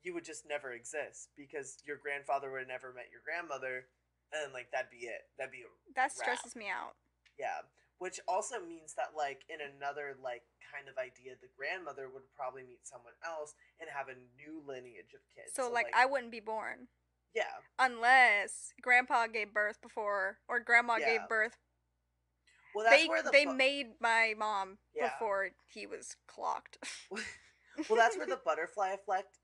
you would just never exist because your grandfather would have never met your grandmother, and, like, that'd be it. That'd be a That stresses me out. Yeah. Which also means that, like, in another, like, kind of idea, the grandmother would probably meet someone else and have a new lineage of kids. So like, I wouldn't be born. Yeah. Unless grandpa gave birth before, or grandma gave birth. Well, that's where they made my mom before he was clocked. Well, that's where the butterfly effect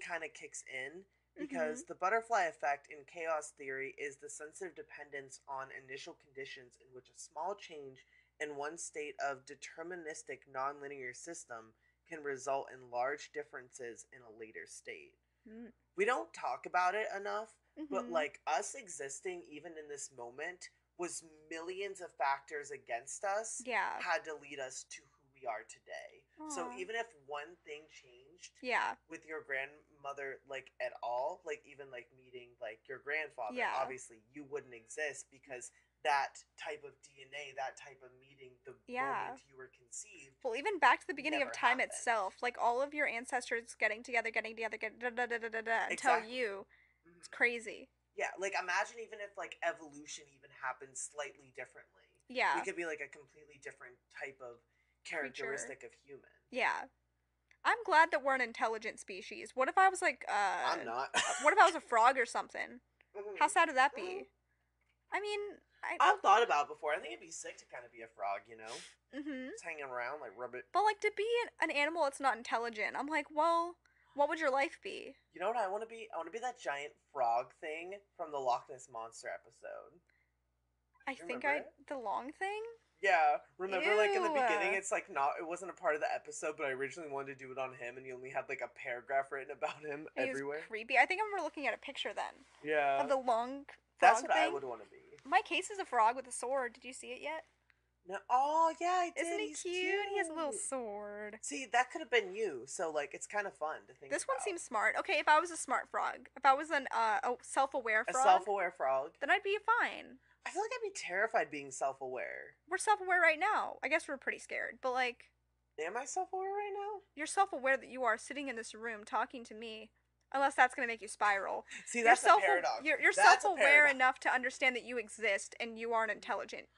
kind of kicks in. Because the butterfly effect in chaos theory is the sensitive dependence on initial conditions in which a small change in one state of deterministic nonlinear system can result in large differences in a later state. We don't talk about it enough, but like us existing even in this moment was millions of factors against us had to lead us to who we are today. Aww. So even if one thing changed with your grandmother, like, at all, like, even, like, meeting, like, your grandfather, obviously you wouldn't exist because that type of DNA, that type of meeting, the moment you were conceived. Well, even back to the beginning of time itself, like, all of your ancestors getting together, until you. It's crazy. Yeah, like, imagine even if, like, evolution even happened slightly differently. Yeah. You could be, like, a completely different type of characteristic of human. Yeah. I'm glad that we're an intelligent species. What if I was like I'm not. What if I was a frog or something? How sad would that be? I mean, I've thought about it before. I think it'd be sick to kind of be a frog, you know? Just hanging around, like, rub it. But, like, to be an animal that's not intelligent, I'm like, well, what would your life be? You know what I want to be? I want to be that giant frog thing from the Loch Ness Monster episode. The long thing? Yeah, remember, like, in the beginning, it's, like, it wasn't a part of the episode, but I originally wanted to do it on him, and he only had, like, a paragraph written about him everywhere. He was creepy. I think I remember looking at a picture then. Yeah. Of the long frog That's what thing. I would want to be. My case is a frog with a sword. Did you see it yet? No. Oh, yeah, I did. Isn't he cute? He has a little sword. See, that could have been you, so, like, it's kind of fun to think This about. one seems smart. Okay, if I was a smart frog, if I was a self-aware frog. A self-aware frog. Then I'd be fine. I feel like I'd be terrified being self-aware. We're self-aware right now. I guess we're pretty scared, but, like... Am I self-aware right now? You're self-aware that you are sitting in this room talking to me. Unless that's going to make you spiral. See, that's a paradox. You're self-aware enough to understand that you exist and you are an intelligent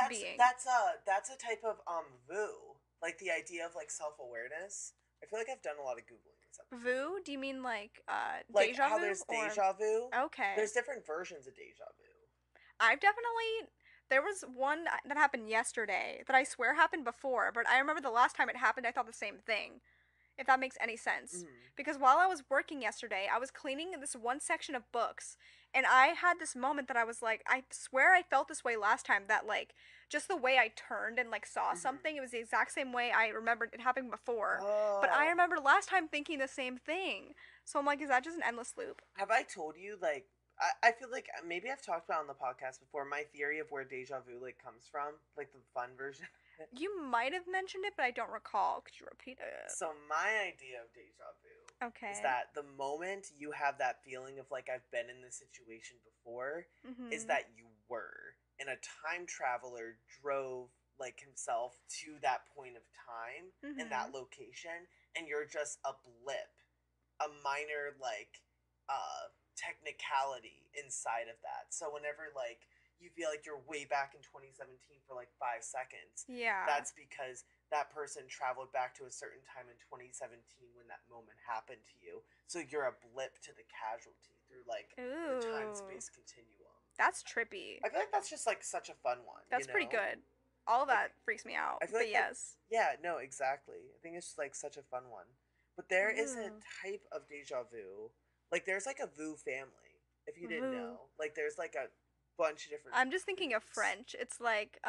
being. That's a type of vu. Like the idea of like self-awareness. I feel like I've done a lot of Googling this episode. Vu? Do you mean like deja vu? Like how there's deja vu. Okay. There's different versions of deja vu. There was one that happened yesterday that I swear happened before, but I remember the last time it happened I thought the same thing. If that makes any sense. Mm-hmm. Because while I was working yesterday, I was cleaning this one section of books, and I had this moment that I was like, I swear I felt this way last time, that like, just the way I turned and like saw something, it was the exact same way I remembered it happening before. Oh. But I remember last time thinking the same thing. So I'm like, is that just an endless loop? Have I told you, like, I feel like maybe I've talked about on the podcast before, my theory of where deja vu, like, comes from, like, the fun version. You might have mentioned it, but I don't recall. Could you repeat it? So my idea of deja vu is that the moment you have that feeling of like I've been in this situation before, is that you were, and a time traveler drove like himself to that point of time in that location, and you're just a blip, a minor like technicality inside of that. So whenever like you feel like you're way back in 2017 for like 5 seconds. Yeah. That's because that person traveled back to a certain time in 2017 when that moment happened to you. So you're a blip to the casualty through like the time-space continuum. That's trippy. I feel like that's just like such a fun one. That's pretty good. All of that freaks me out. I feel like yes. Yeah, no, exactly. I think it's just like such a fun one. But there is a type of deja vu. Like there's like a vu family, if you didn't know. Like there's like a bunch of different. I'm just thinking of French. It's like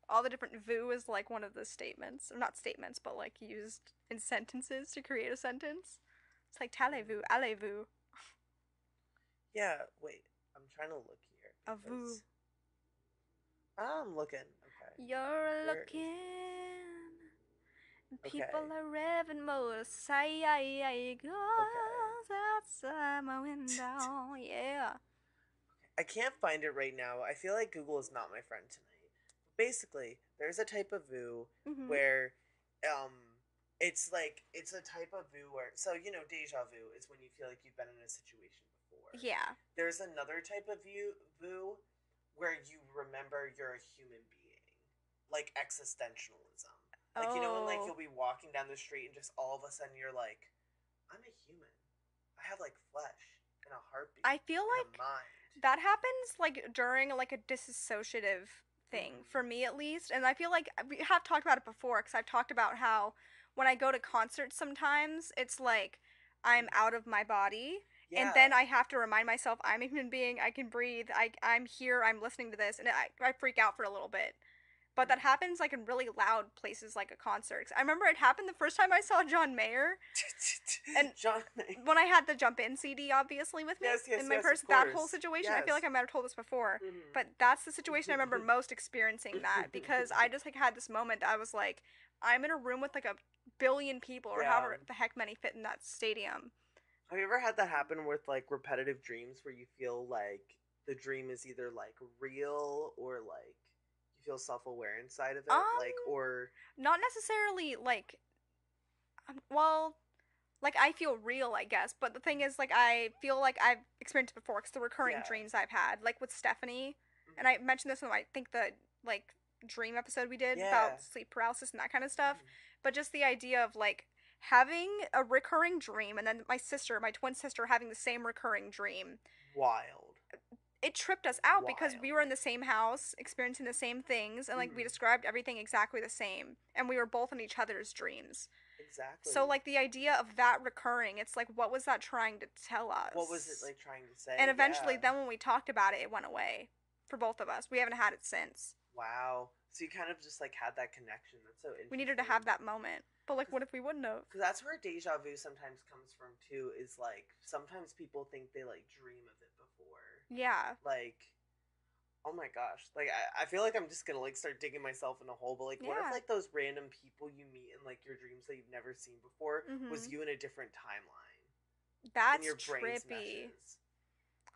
all the different vu is like one of the statements, or not statements, but like used in sentences to create a sentence. It's like talez-vous, allez-vous. Yeah, wait. I'm trying to look here. A vu. I'm looking. Okay. You're looking. People are revving motorcycles outside my window. Yeah. I can't find it right now. I feel like Google is not my friend tonight. Basically, there's a type of vu where it's a type of vu where, so you know, deja vu is when you feel like you've been in a situation before. Yeah. There's another type of vu where you remember you're a human being. Like existentialism. Like, you know, when like you'll be walking down the street and just all of a sudden you're like, I'm a human. I have like flesh and a heartbeat. I feel like that happens like during like a dissociative thing for me at least, and I feel like we have talked about it before because I've talked about how when I go to concerts sometimes it's like I'm out of my body. Yeah. And then I have to remind myself I'm a human being, I can breathe, I'm here, I'm listening to this, and I freak out for a little bit. But that happens like in really loud places like a concert. I remember it happened the first time I saw John Mayer. And when I had the Jump In CD obviously with me in my purse, that whole situation, I feel like I might have told this before. But that's the situation I remember most experiencing that, because I just like had this moment that I was like, I'm in a room with like 1 billion people or however the heck many fit in that stadium. Have you ever had that happen with like repetitive dreams where you feel like the dream is either like real or like feel self-aware inside of it, like, or not necessarily like well, like I feel real, I guess, but the thing is like I feel like I've experienced it before because the recurring dreams I've had, like with Stephanie, and I mentioned this in I think the like dream episode we did about sleep paralysis and that kind of stuff, but just the idea of like having a recurring dream and then my twin sister having the same recurring dream. Wild. It tripped us out because we were in the same house, experiencing the same things, and, like, we described everything exactly the same, and we were both in each other's dreams. Exactly. So, like, the idea of that recurring, it's like, what was that trying to tell us? What was it, like, trying to say? And eventually, then when we talked about it, it went away for both of us. We haven't had it since. Wow. So you kind of just like had that connection. That's so interesting. We needed to have that moment. But like, what if we wouldn't have? Because that's where deja vu sometimes comes from too. Is like sometimes people think they like dream of it before. Yeah. Like, oh my gosh. Like I feel like I'm just gonna like start digging myself in a hole. But like, what if like those random people you meet in like your dreams that you've never seen before was you in a different timeline? That's and your brains trippy. meshes?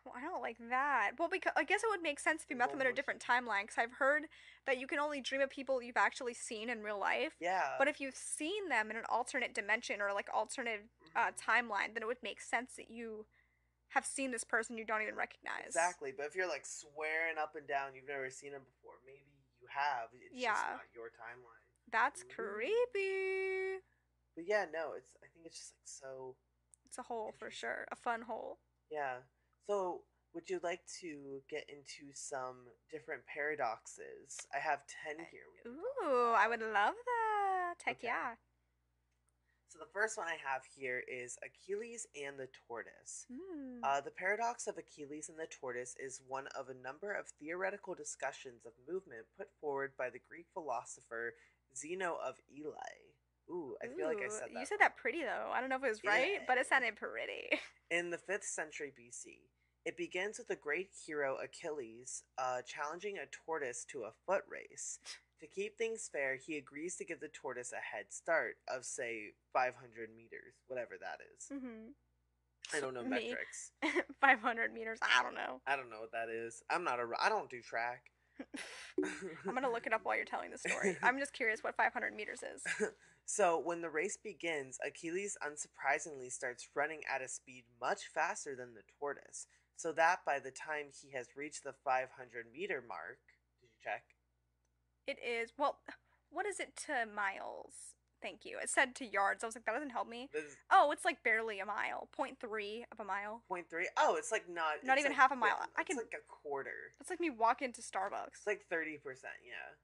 Well, I don't like that. Well, because I guess it would make sense if you met them in a different timeline. Because I've heard that you can only dream of people you've actually seen in real life. Yeah. But if you've seen them in an alternate dimension or like alternate timeline, then it would make sense that you have seen this person you don't even recognize. Exactly. But if you're like swearing up and down you've never seen him before, maybe you have. It's just not your timeline. That's creepy. But yeah, no, I think it's just like so. It's a hole for sure. A fun hole. Yeah. So, would you like to get into some different paradoxes? I have 10 here. Ooh, I would love that. Heck yeah. So the first one I have here is Achilles and the tortoise. The paradox of Achilles and the tortoise is one of a number of theoretical discussions of movement put forward by the Greek philosopher Zeno of Ely. Ooh, I feel like I said that. You said that pretty though. I don't know if it was right, but it sounded pretty. In the 5th century BC. It begins with the great hero Achilles challenging a tortoise to a foot race. To keep things fair, he agrees to give the tortoise a head start of, say, 500 meters, whatever that is. I don't know metrics. 500 meters, I don't know. I don't know what that is. I don't do track. I'm going to look it up while you're telling the story. I'm just curious what 500 meters is. So, when the race begins, Achilles unsurprisingly starts running at a speed much faster than the tortoise, so that by the time he has reached the 500-meter mark... Did you check? It is... Well, what is it to miles? Thank you. It said to yards. I was like, that doesn't help me. Oh, it's like barely a mile. 0.3 of a mile. 0.3? Oh, it's like not... Not even like, half a mile. It's like a quarter. It's like me walking to Starbucks. It's like 30%, yeah.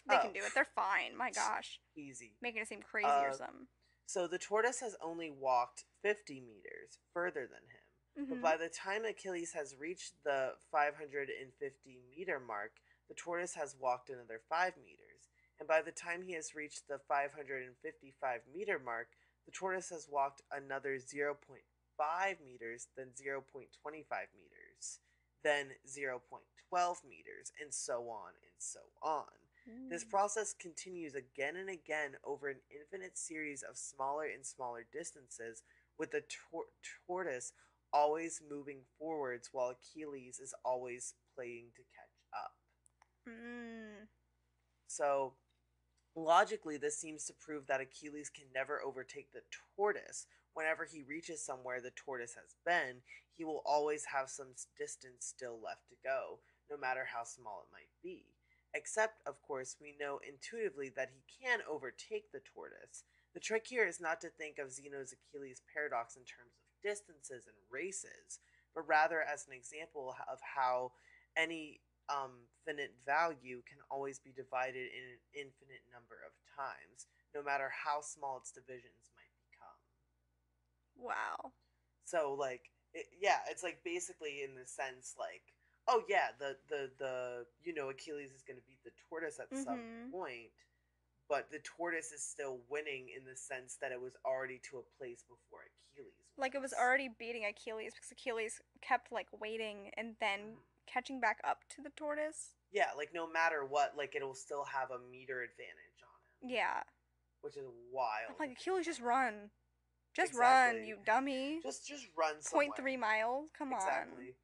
They can do it. They're fine. My gosh. Easy. Making it seem crazy or something. So the tortoise has only walked 50 meters further than him. But by the time Achilles has reached the 550-meter mark, the tortoise has walked another 5 meters. And by the time he has reached the 555-meter mark, the tortoise has walked another 0.5 meters, then 0.25 meters, then 0.12 meters, and so on and so on. This process continues again and again over an infinite series of smaller and smaller distances, with the tortoise always moving forwards while Achilles is always playing to catch up. So, logically, this seems to prove that Achilles can never overtake the tortoise. Whenever he reaches somewhere the tortoise has been, he will always have some distance still left to go, no matter how small it might be. Except, of course, we know intuitively that he can overtake the tortoise. The trick here is not to think of Zeno's Achilles paradox in terms of distances and races, but rather as an example of how any finite value can always be divided in an infinite number of times, no matter how small its divisions might become. Wow. So, like, it's like basically in the sense, like, oh yeah, the Achilles is going to beat the tortoise at some point, but the tortoise is still winning in the sense that it was already to a place before Achilles was. Like, it was already beating Achilles because Achilles kept, like, waiting and then catching back up to the tortoise. Yeah, like, no matter what, like, it'll still have a meter advantage on him. Yeah. Which is wild. I'm like, Achilles, just run. Just run, you dummy. Just run somewhere. 0.3 miles? Come on. Exactly.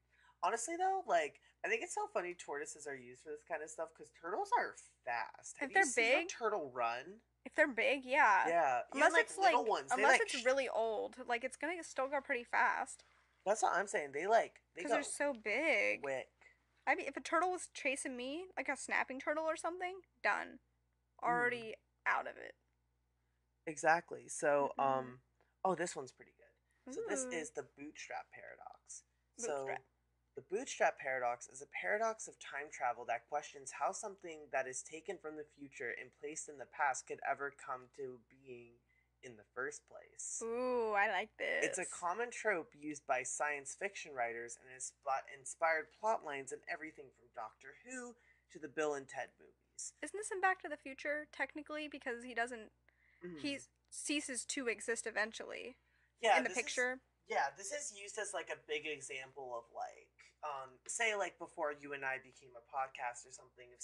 Honestly, though, like, I think it's so funny tortoises are used for this kind of stuff because turtles are fast. Have you seen a turtle run? If they're big, yeah. Yeah. Unless even, it's little ones. Unless it's really old. Like, it's gonna still go pretty fast. That's what I'm saying. They because they're so big. Quick. I mean, if a turtle was chasing me, like a snapping turtle or something, done. Already out of it. Exactly. So, oh, this one's pretty good. So this is the bootstrap paradox. So the bootstrap paradox is a paradox of time travel that questions how something that is taken from the future and placed in the past could ever come to being in the first place. Ooh, I like this. It's a common trope used by science fiction writers and has inspired plot lines in everything from Doctor Who to the Bill and Ted movies. Isn't this in Back to the Future, technically? Because he doesn't... He ceases to exist eventually. Yeah, in the picture. This is used as, like, a big example of, like, say, like, before you and I became a podcast or something, if,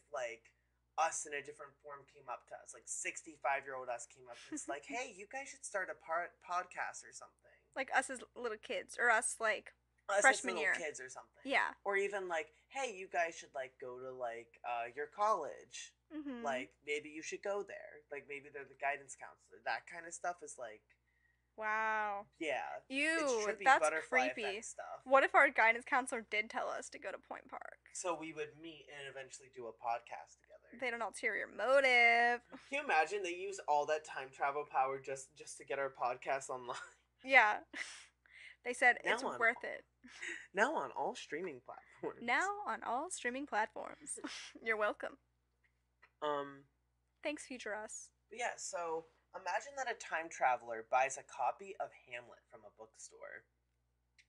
like, us in a different form came up to us, like, 65-year-old us came up and it's like, hey, you guys should start a podcast or something. Like, us as little kids, or us, like, freshman year. Kids or something. Yeah. Or even, like, hey, you guys should, like, go to, like, your college. Like, maybe you should go there. Like, maybe they're the guidance counselor. That kind of stuff is, like... Wow. Yeah. Ew, that's creepy. Stuff. What if our guidance counselor did tell us to go to Point Park? So we would meet and eventually do a podcast together. They had an ulterior motive. Can you imagine they use all that time travel power just to get our podcast online? Yeah. They said it's worth it. Now on all streaming platforms. You're welcome. Thanks, future us. Yeah, so... Imagine that a time traveler buys a copy of Hamlet from a bookstore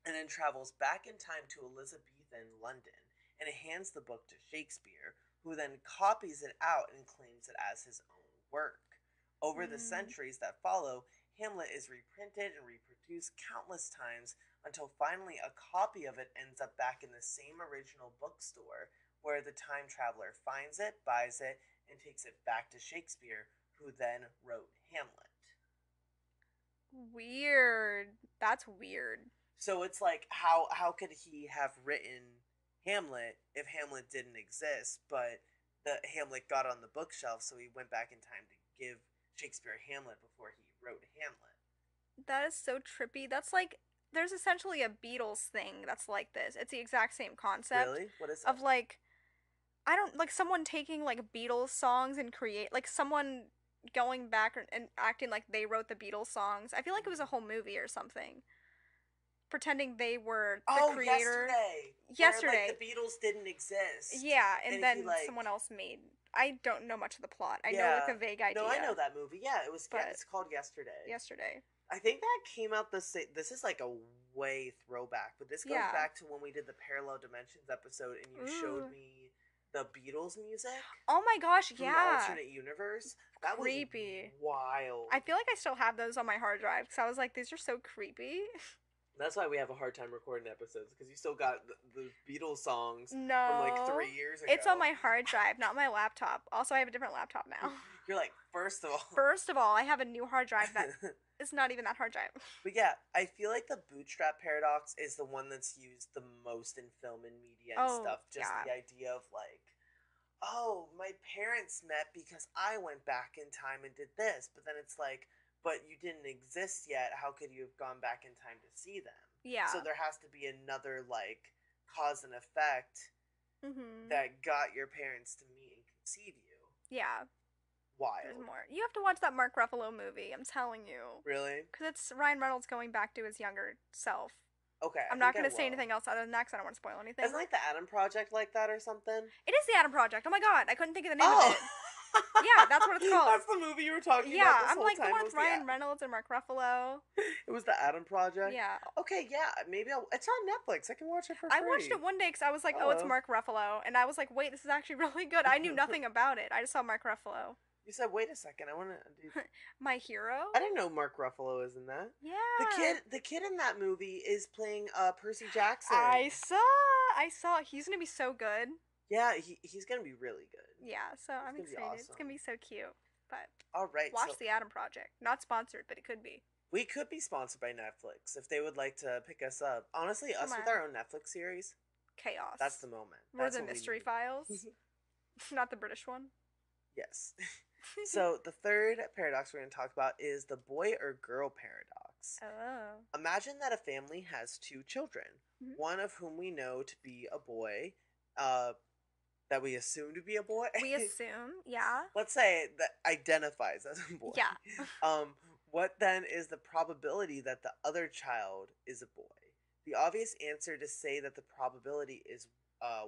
and then travels back in time to Elizabethan London and hands the book to Shakespeare, who then copies it out and claims it as his own work. Over the centuries that follow, Hamlet is reprinted and reproduced countless times until finally a copy of it ends up back in the same original bookstore where the time traveler finds it, buys it, and takes it back to Shakespeare, who then wrote Hamlet. Weird. That's weird. So it's like, how could he have written Hamlet if Hamlet didn't exist, but the Hamlet got on the bookshelf, so he went back in time to give Shakespeare Hamlet before he wrote Hamlet? That is so trippy. That's like, there's essentially a Beatles thing that's like this. It's the exact same concept. Really? What is it? Of like, someone taking like Beatles songs and like someone going back and acting like they wrote the Beatles songs. I feel like it was a whole movie or something. Pretending they were the creator. Yesterday. Where, like, the Beatles didn't exist. Yeah, and then someone else made... I don't know much of the plot. I know, like, a vague idea. No, I know that movie. Yeah, it's called Yesterday. Yesterday. I think that came out this is like a way throwback, but this goes back to when we did the Parallel Dimensions episode and you showed me the Beatles music. Oh my gosh, yeah. The alternate universe. That creepy. Was wild. I feel like I still have those on my hard drive because I was like, these are so creepy. That's why we have a hard time recording episodes, because you still got the Beatles songs from like 3 years ago. It's on my hard drive, not my laptop. Also, I have a different laptop now. You're like, first of all, I have a new hard drive that is not even that hard drive. But yeah, I feel like the bootstrap paradox is the one that's used the most in film and media and stuff. Just the idea of like, oh, my parents met because I went back in time and did this. But then it's like, but you didn't exist yet. How could you have gone back in time to see them? Yeah. So there has to be another, like, cause and effect that got your parents to meet and conceive you. Yeah. Wild. There's more. You have to watch that Mark Ruffalo movie, I'm telling you. Really? Because it's Ryan Reynolds going back to his younger self. Okay. I'm not going to say anything else other than that because I don't want to spoil anything. Isn't like the Adam Project like that or something? It is the Adam Project. Oh my god, I couldn't think of the name of it. Yeah, that's what it's called. That's the movie you were talking about this whole time. Yeah, I'm like the one with Ryan Reynolds and Mark Ruffalo. It was the Adam Project? Yeah. Okay, yeah, maybe it's on Netflix. I can watch it for free. I watched it one day because I was like, oh, it's Mark Ruffalo. And I was like, wait, this is actually really good. I knew nothing about it. I just saw Mark Ruffalo. You said, wait a second, I want to do... My hero? I didn't know Mark Ruffalo is in that. Yeah. The kid in that movie is playing Percy Jackson. I saw. He's going to be so good. Yeah, he's going to be really good. Yeah, so I'm excited. Awesome. It's going to be so cute. But all right, watch the Adam Project. Not sponsored, but it could be. We could be sponsored by Netflix if they would like to pick us up. Honestly, us with our own Netflix series. Chaos. That's the moment. We're the Mystery Files. Not the British one. Yes. So the third paradox we're going to talk about is the boy or girl paradox. Oh. Imagine that a family has two children, one of whom we know to be a boy, that we assume to be a boy. We assume, yeah. Let's say that identifies as a boy. Yeah. What then is the probability that the other child is a boy? The obvious answer to say that the probability is 1/2.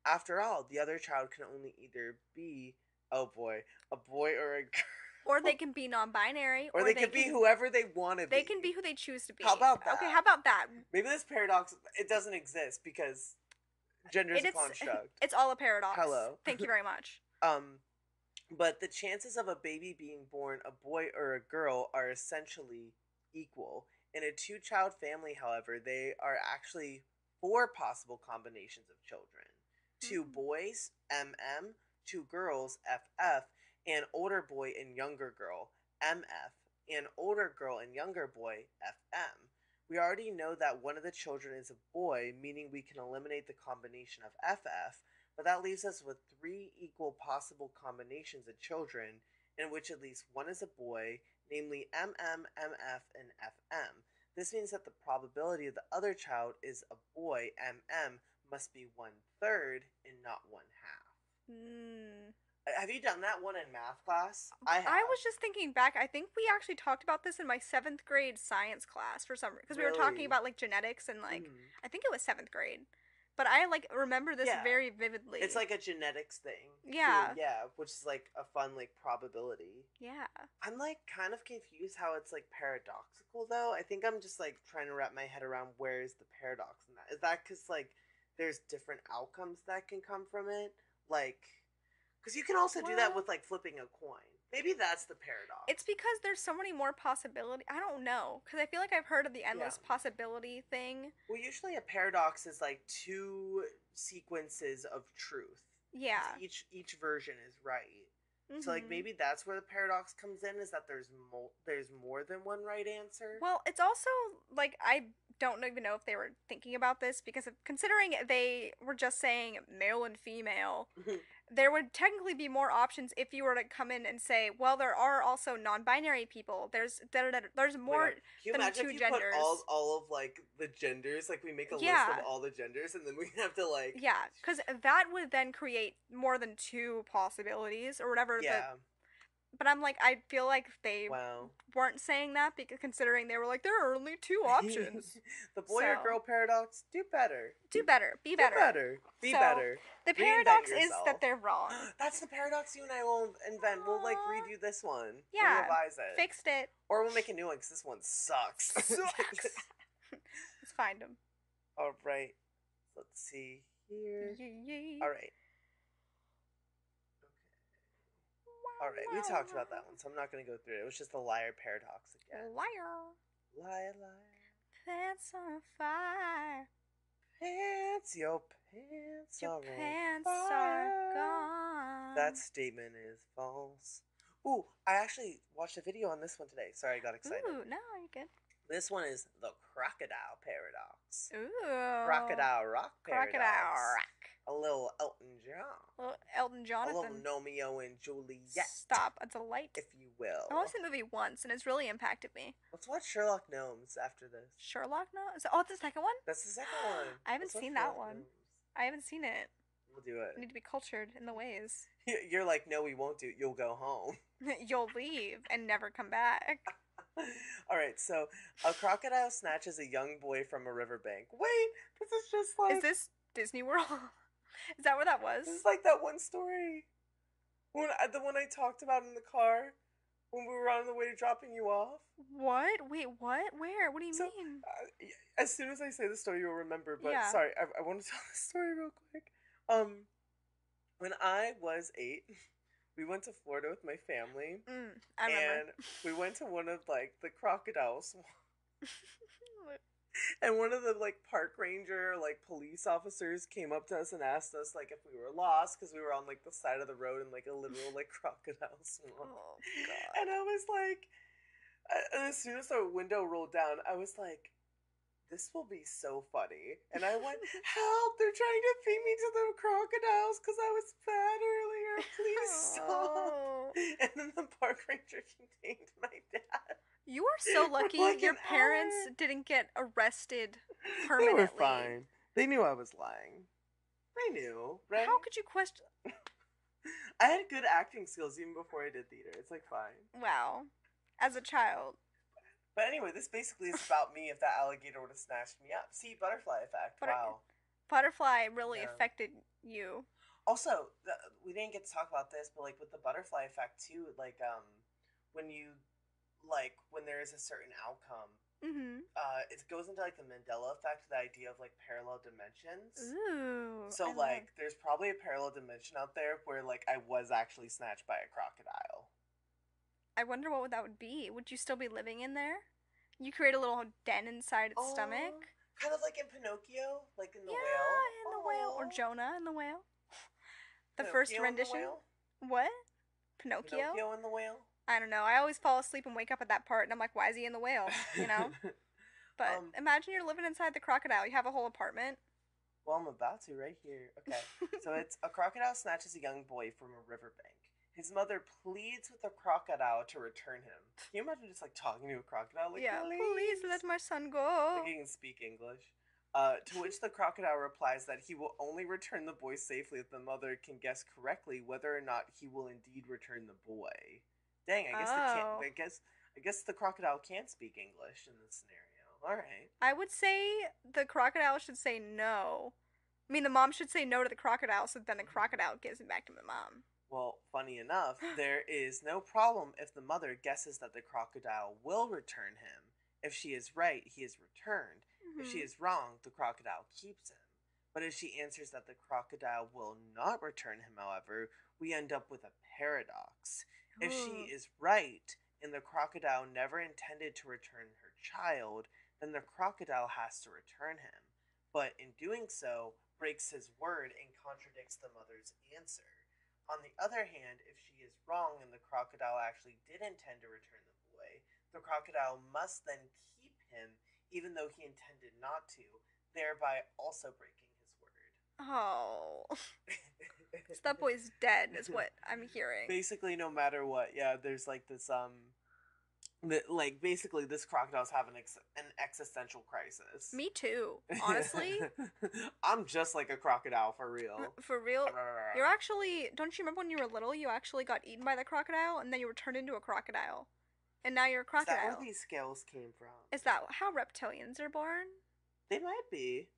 After all, the other child can only either be a boy or a girl. Or they can be non-binary. Or they can be whoever they want to be. They can be who they choose to be. How about that? Okay, how about that? Maybe this paradox, it doesn't exist because Gender's a construct. It's all a paradox. Hello. Thank you very much. But the chances of a baby being born a boy or a girl are essentially equal. In a two-child family, however, they are actually 4 possible combinations of children. 2 boys, MM, 2 girls, FF, an older boy and younger girl, MF, an older girl and younger boy, FM. We already know that one of the children is a boy, meaning we can eliminate the combination of FF, but that leaves us with 3 equal possible combinations of children, in which at least one is a boy, namely MM, MF, and FM. This means that the probability of the other child is a boy, MM, must be 1/3 and not 1/2. Have you done that one in math class? I have. I was just thinking back. I think we actually talked about this in my 7th grade science class for some reason. Because we were talking about, like, genetics and, like, I think it was 7th grade. But I, like, remember this very vividly. It's like a genetics thing. Yeah. Too. Yeah, which is, like, a fun, like, probability. Yeah. I'm, like, kind of confused how it's, like, paradoxical, though. I think I'm just, like, trying to wrap my head around where is the paradox in that. Is that because, like, there's different outcomes that can come from it? Like, because you can also do that with, like, flipping a coin. Maybe that's the paradox. It's because there's so many more possibilities. I don't know. Because I feel like I've heard of the endless possibility thing. Well, usually a paradox is, like, 2 sequences of truth. Yeah. Each version is right. So, like, maybe that's where the paradox comes in, is that there's more than one right answer. Well, it's also, like, I don't even know if they were thinking about this, because considering they were just saying male and female, there would technically be more options if you were to come in and say, well, there are also non-binary people. There's more than 2 genders. Put all of, like, the genders, like, we make a list of all the genders, and then we have to, like... Yeah, because that would then create more than 2 possibilities, or whatever. Yeah. But I'm like, I feel like they weren't saying that, because considering they were like, there are only 2 options. The boy or girl paradox, do better. Do better. Be better. Do better. Be better. The paradox is that they're wrong. That's the paradox you and I will invent. We'll, like, redo this one. Yeah. We'll revise it. Fixed it. Or we'll make a new one, because this one sucks. Let's find them. All right. Let's see here. All right. Alright, we talked about that one, so I'm not going to go through it. It was just the liar paradox again. Liar. Liar. Pants on fire. Your pants Your are pants on fire. are gone. That statement is false. Ooh, I actually watched a video on this one today. Sorry, I got excited. Ooh, no, you're good. This one is the crocodile paradox. Ooh. Crocodile rock paradox. Crocodile rock. A little Elton John. A little Elton Jonathan. A little Romeo and Juliet. Stop. A delight. If you will. I watched the movie once, and it's really impacted me. Let's watch Sherlock Gnomes after this. Sherlock Gnomes? Oh, it's the second one? That's the second one. I haven't seen that one. Gnomes. I haven't seen it. We'll do it. I need to be cultured in the ways. You're like, no, we won't do it. You'll go home. You'll leave and never come back. Alright, so a crocodile snatches a young boy from a riverbank. Wait, this is just like... Is this Disney World? Is that where that was? This is like that one story. The one I talked about in the car when we were on the way to dropping you off. What? Wait, what? Where? What do you mean? As soon as I say the story, you'll remember. But yeah. Sorry, I want to tell the story real quick. When I was 8, we went to Florida with my family. I remember. And we went to one of, like, the crocodile swamps. And one of the, like, park ranger, like, police officers came up to us and asked us, like, if we were lost, because we were on, like, the side of the road in, like, a literal, like, crocodile swamp. Oh, God. And I was like, and as soon as the window rolled down, I was like, this will be so funny. And I went, help, they're trying to feed me to the crocodiles because I was fat earlier. Please stop. And then the park ranger contained my dad. You are so lucky your parents didn't get arrested permanently. They were fine. They knew I was lying. They knew, right? How could you question? I had good acting skills even before I did theater. It's like fine. Wow. As a child. But anyway, this basically is about me if that alligator would have snatched me up. See, butterfly effect. Wow. Butterfly really affected you. Also, we didn't get to talk about this, but like with the butterfly effect too, like when you, like when there is a certain outcome, It goes into like the Mandela effect, the idea of like parallel dimensions. Ooh. So like, there's probably a parallel dimension out there where like I was actually snatched by a crocodile. I wonder what that would be. Would you still be living in there? You create a little den inside its stomach. Kind of like in Pinocchio, like in the whale. Yeah, in the whale, or Jonah in the whale. The Pinocchio first rendition. In the whale? What? Pinocchio? Pinocchio in the whale? I don't know. I always fall asleep and wake up at that part, and I'm like, why is he in the whale? You know? But imagine you're living inside the crocodile. You have a whole apartment. Well, I'm about to right here. Okay. So it's a crocodile snatches a young boy from a riverbank. His mother pleads with the crocodile to return him. Can you imagine just like talking to a crocodile? Like, yeah, please let my son go. Like he can speak English. To which the crocodile replies that he will only return the boy safely if the mother can guess correctly whether or not he will indeed return the boy. Dang, I guess the crocodile can't speak English in this scenario. All right. I would say the crocodile should say no. I mean, the mom should say no to the crocodile, so then the crocodile gives it back to the mom. Well, funny enough, there is no problem if the mother guesses that the crocodile will return him. If she is right, he is returned. If she is wrong, the crocodile keeps him. But if she answers that the crocodile will not return him, however, we end up with a paradox. If she is right, and the crocodile never intended to return her child, then the crocodile has to return him. But in doing so, breaks his word and contradicts the mother's answer. On the other hand, if she is wrong and the crocodile actually did intend to return the boy, the crocodile must then keep him even though he intended not to, thereby also breaking his word. Oh. So that boy's dead is what I'm hearing. Basically, no matter what, yeah, there's like this, basically this crocodile's having an existential crisis. Me too, honestly. I'm just like a crocodile, for real. For real? You're actually, don't you remember when you were little, you actually got eaten by the crocodile, and then you were turned into a crocodile? And now you're a crocodile. Is that where these scales came from? Is that how reptilians are born? They might be.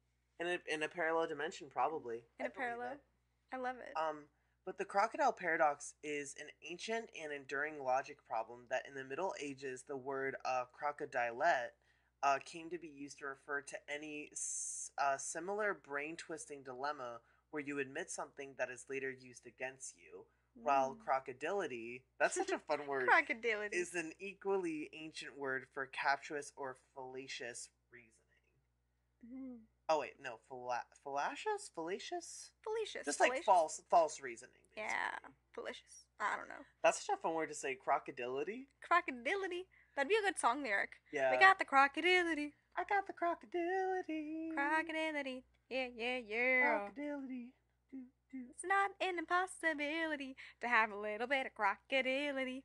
In a parallel dimension, probably. In a parallel? I love it. But the crocodile paradox is an ancient and enduring logic problem that in the Middle Ages, the word crocodilet came to be used to refer to any similar brain-twisting dilemma where you admit something that is later used against you. While crocodility, that's such a fun word, crocodility is an equally ancient word for captious or fallacious reasoning. Oh wait, no, fallacious? Just like false reasoning. Basically. Yeah, fallacious. I don't know. That's such a fun word to say, crocodility. Crocodility. That'd be a good song lyric. Yeah. We got the crocodility. I got the crocodility. Crocodility. Yeah, yeah, yeah. Crocodility. It's not an impossibility to have a little bit of crocodility.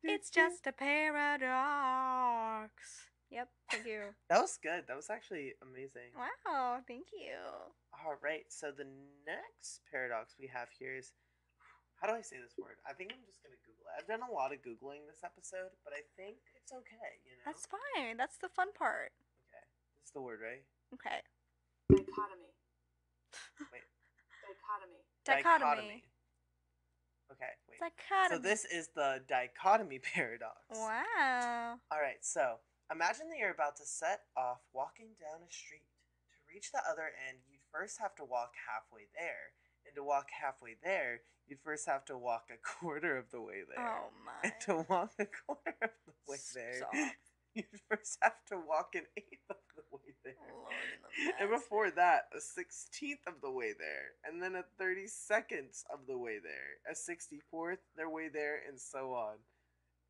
It's just a paradox. Yep, thank you. That was good. That was actually amazing. Wow, thank you. All right, so the next paradox we have here is, how do I say this word? I think I'm just going to Google it. I've done a lot of Googling this episode, but I think it's okay, you know? That's fine. That's the fun part. Okay, this is the word, right? Okay. Dichotomy. Wait. Dichotomy. Okay, wait. Dichotomy. So this is the dichotomy paradox. Wow. All right, so imagine that you're about to set off walking down a street. To reach the other end, you'd first have to walk halfway there. And to walk halfway there, you'd first have to walk a quarter of the way there. Oh my. And to walk a quarter of the way there, you'd first have to walk an eighth of the way there. And before that, a 16th of the way there. And then a 32nd of the way there. A 64th their way there, and so on.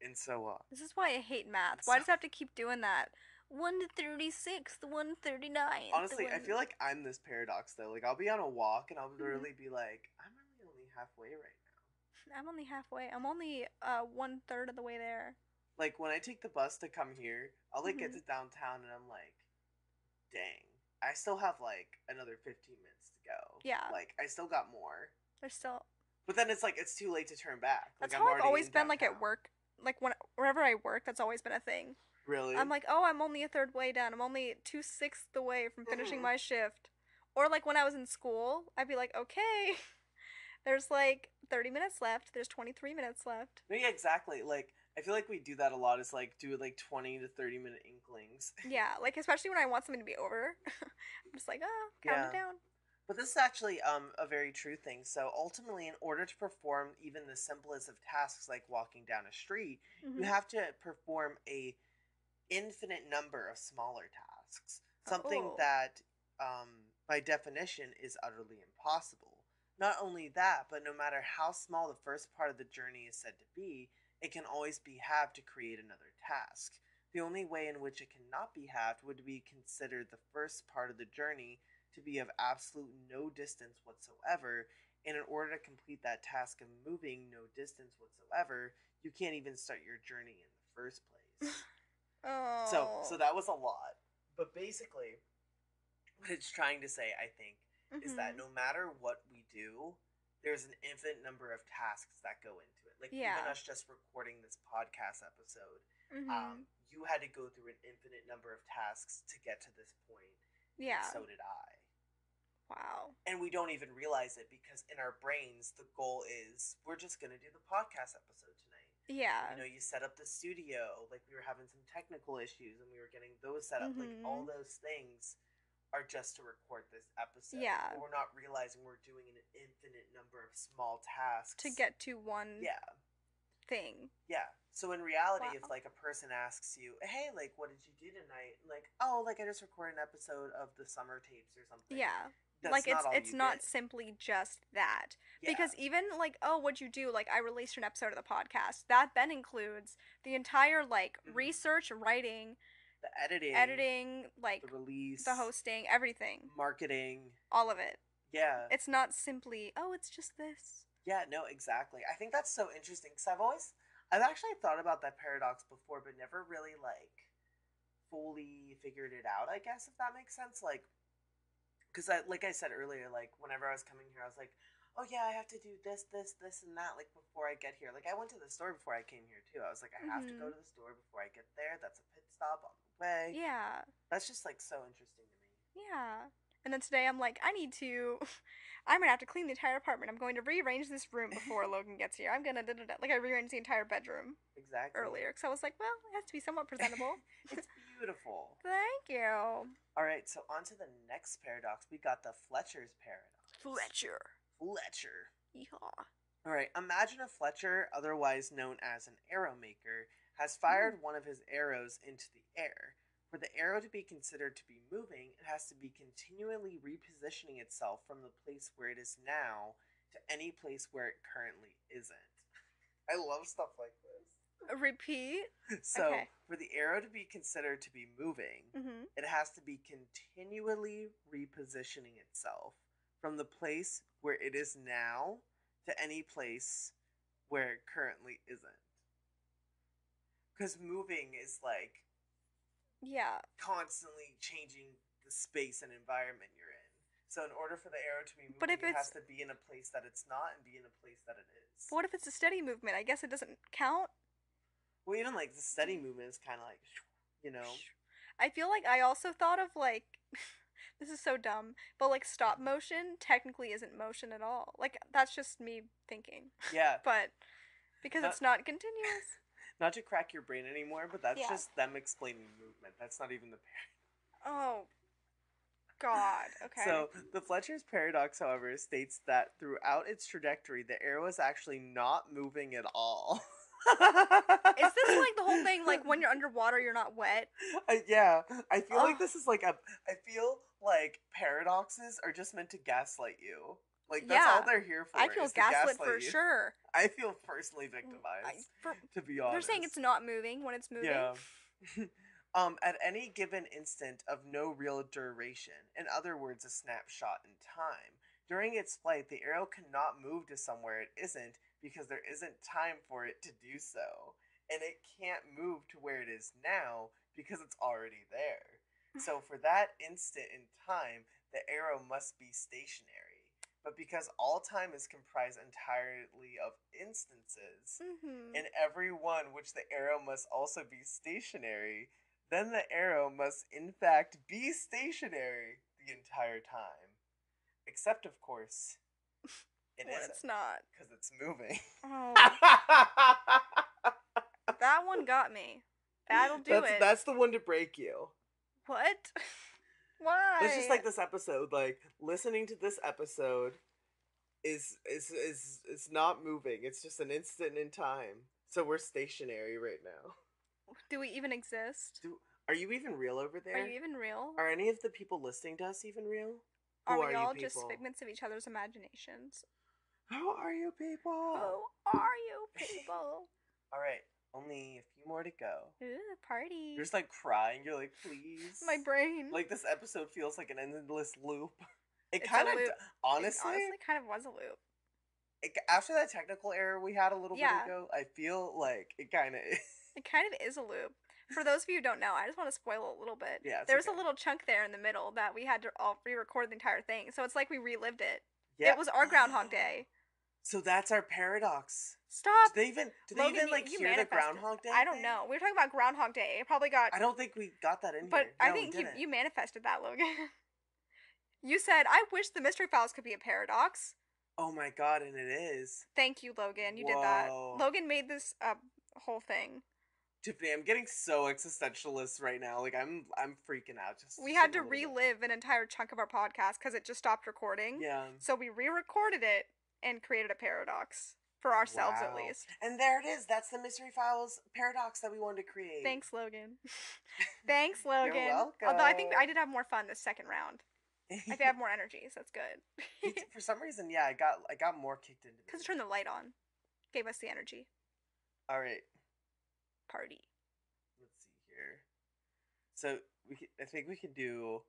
And so on. This is why I hate math. Why does it have to keep doing that? 1 to 36, 1 39. Honestly, I feel like I'm this paradox, though. Like, I'll be on a walk, and I'll literally be like, I'm really only halfway right now. I'm only halfway. I'm only 1/3 of the way there. Like, when I take the bus to come here, I'll, like, get to downtown, and I'm like, dang. I still have, like, another 15 minutes to go. Yeah. Like, I still got more. There's still... But then it's like, it's too late to turn back. That's how I've always been, like, at work. Like, wherever I work, that's always been a thing. Really? I'm like, oh, I'm only a third way down. I'm only 2/6 the way from finishing my shift. Or, like, when I was in school, I'd be like, okay, there's, like, 30 minutes left. There's 23 minutes left. No, yeah, exactly. Like, I feel like we do that a lot, is like do like 20 to 30-minute inklings. Yeah, like especially when I want something to be over. I'm just like, oh, count it down. But this is actually a very true thing. So ultimately, in order to perform even the simplest of tasks like walking down a street, you have to perform a infinite number of smaller tasks. Something that, by definition, is utterly impossible. Not only that, but no matter how small the first part of the journey is said to be, it can always be halved to create another task. The only way in which it cannot be halved would be considered the first part of the journey to be of absolute no distance whatsoever, and in order to complete that task of moving no distance whatsoever, you can't even start your journey in the first place. Oh. So that was a lot. But basically, what it's trying to say, I think, is that no matter what we do, there's an infinite number of tasks that go into it. Like, even us just recording this podcast episode, you had to go through an infinite number of tasks to get to this point. Yeah. And so did I. Wow. And we don't even realize it because in our brains, the goal is we're just going to do the podcast episode tonight. Yeah. You know, you set up the studio, like we were having some technical issues and we were getting those set up. Like, all those things are just to record this episode. Yeah. But we're not realizing we're doing an infinite number of small tasks. To get to one thing. Yeah. So in reality, if like a person asks you, hey, like, what did you do tonight? Like, oh, like I just recorded an episode of the summer tapes or something. Yeah. That's like not it's not simply just that. Because even like, oh, what'd you do? Like, I released an episode of the podcast. That then includes the entire like research, writing, the editing, like the release, the hosting, everything. Marketing. All of it. Yeah. It's not simply, oh, it's just this. Yeah, no, exactly. I think that's so interesting because I've actually thought about that paradox before, but never really like fully figured it out, I guess, if that makes sense. Like, because like I said earlier, like whenever I was coming here, I was like, oh yeah, I have to do this, and that, like before I get here. Like I went to the store before I came here too. I was like, I have to go to the store before I get there. That's a pit stop on the way. Yeah. That's just like so interesting to me. Yeah. And then today I'm like, I'm gonna have to clean the entire apartment. I'm going to rearrange this room before Logan gets here. I'm gonna like I rearranged the entire bedroom. Exactly. Earlier, because I was like, well, it has to be somewhat presentable. It's beautiful. Thank you. All right, so on to the next paradox. We got the Fletcher's paradox. Fletcher. Yeehaw. All right, imagine a Fletcher, otherwise known as an arrow maker, has fired one of his arrows into the air. For the arrow to be considered to be moving, it has to be continually repositioning itself from the place where it is now to any place where it currently isn't. I love stuff like this. Repeat? So, for the arrow to be considered to be moving, it has to be continually repositioning itself from the place where it is now to any place where it currently isn't. Because moving is like constantly changing the space and environment you're in. So in order for the arrow to be moving, it has to be in a place that it's not and be in a place that it is. But what if it's a steady movement? I guess it doesn't count? Well, even like the steady movement is kind of like, you know. I feel like I also thought of like, this is so dumb, but like stop motion technically isn't motion at all. Like that's just me thinking. Yeah. But because it's not continuous. Not to crack your brain anymore, but that's just them explaining movement. That's not even the Oh, God. Okay. So, the Fletcher's paradox, however, states that throughout its trajectory, the arrow is actually not moving at all. Is this like the whole thing, like when you're underwater, you're not wet? Yeah. I feel like this is like I feel like paradoxes are just meant to gaslight you. Like, that's all they're here for. I feel gaslit for sure. I feel personally victimized, to be honest. They're saying it's not moving when it's moving. Yeah. At any given instant of no real duration, in other words, a snapshot in time, during its flight, the arrow cannot move to somewhere it isn't because there isn't time for it to do so. And it can't move to where it is now because it's already there. So for that instant in time, the arrow must be stationary. But because all time is comprised entirely of instances, in every one which the arrow must also be stationary, then the arrow must in fact be stationary the entire time. Except, of course, it isn't. It's not. Because it's moving. Oh. That one got me. That'll do it. That's the one to break you. What? Why? It's just like this episode. Like, listening to this episode is not moving. It's just an instant in time. So we're stationary right now. Do we even exist? Are you even real over there? Are you even real? Are any of the people listening to us even real? Are we all just figments of each other's imaginations? Who are you people? Who are you people? Alright, only a few more to go. Ooh, party. You're just like crying. You're like, please. My brain. Like, this episode feels like an endless loop. It kind of, honestly... It honestly kind of was a loop. After that technical error we had a little bit ago, I feel like it kind of is. It kind of is a loop. For those of you who don't know, I just want to spoil a little bit. Yeah, there was a little chunk there in the middle that we had to all re-record the entire thing. So it's like we relived it. Yeah. It was our Groundhog Day. So that's our paradox. Stop. Do they even like hear the Groundhog Day? I don't know. We were talking about Groundhog Day. It probably got. I don't think we got that in here. But I think you manifested that, Logan. You said, "I wish the Mystery Files could be a paradox." Oh my god, and it is. Thank you, Logan. You did that. Logan made this whole thing. Tiffany, I'm getting so existentialist right now. Like, I'm freaking out. We had to relive an entire chunk of our podcast because it just stopped recording. Yeah. So we re-recorded it and created a paradox for ourselves, at least. And there it is. That's the Mystery Files paradox that we wanted to create. Thanks, Logan. Thanks, Logan. You're welcome. Although I think I did have more fun this second round. I think I have more energy, so that's good. For some reason, yeah, I got more kicked into it. Because it turned the light on. Gave us the energy. All right. Party. Let's see here. So I think we could do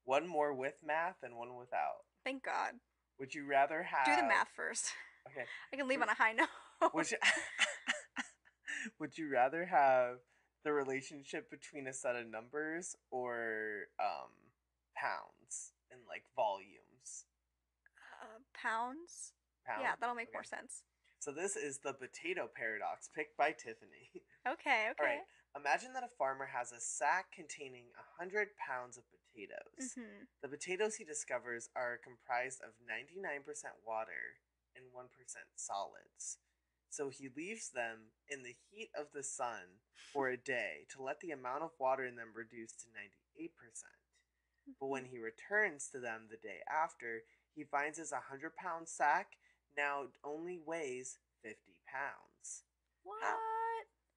one more with math and one without. Thank God. Would you rather have... Do the math first. Okay. I can leave on a high note. Would you rather have the relationship between a set of numbers or pounds and like volumes? Pounds? Yeah, that'll make more sense. So this is the potato paradox picked by Tiffany. Okay. All right. Imagine that a farmer has a sack containing 100 pounds of potatoes. Mm-hmm. The potatoes he discovers are comprised of 99% water and 1% solids. So he leaves them in the heat of the sun for a day to let the amount of water in them reduce to 98%. But when he returns to them the day after, he finds his 100-pound sack now only weighs 50 pounds. What?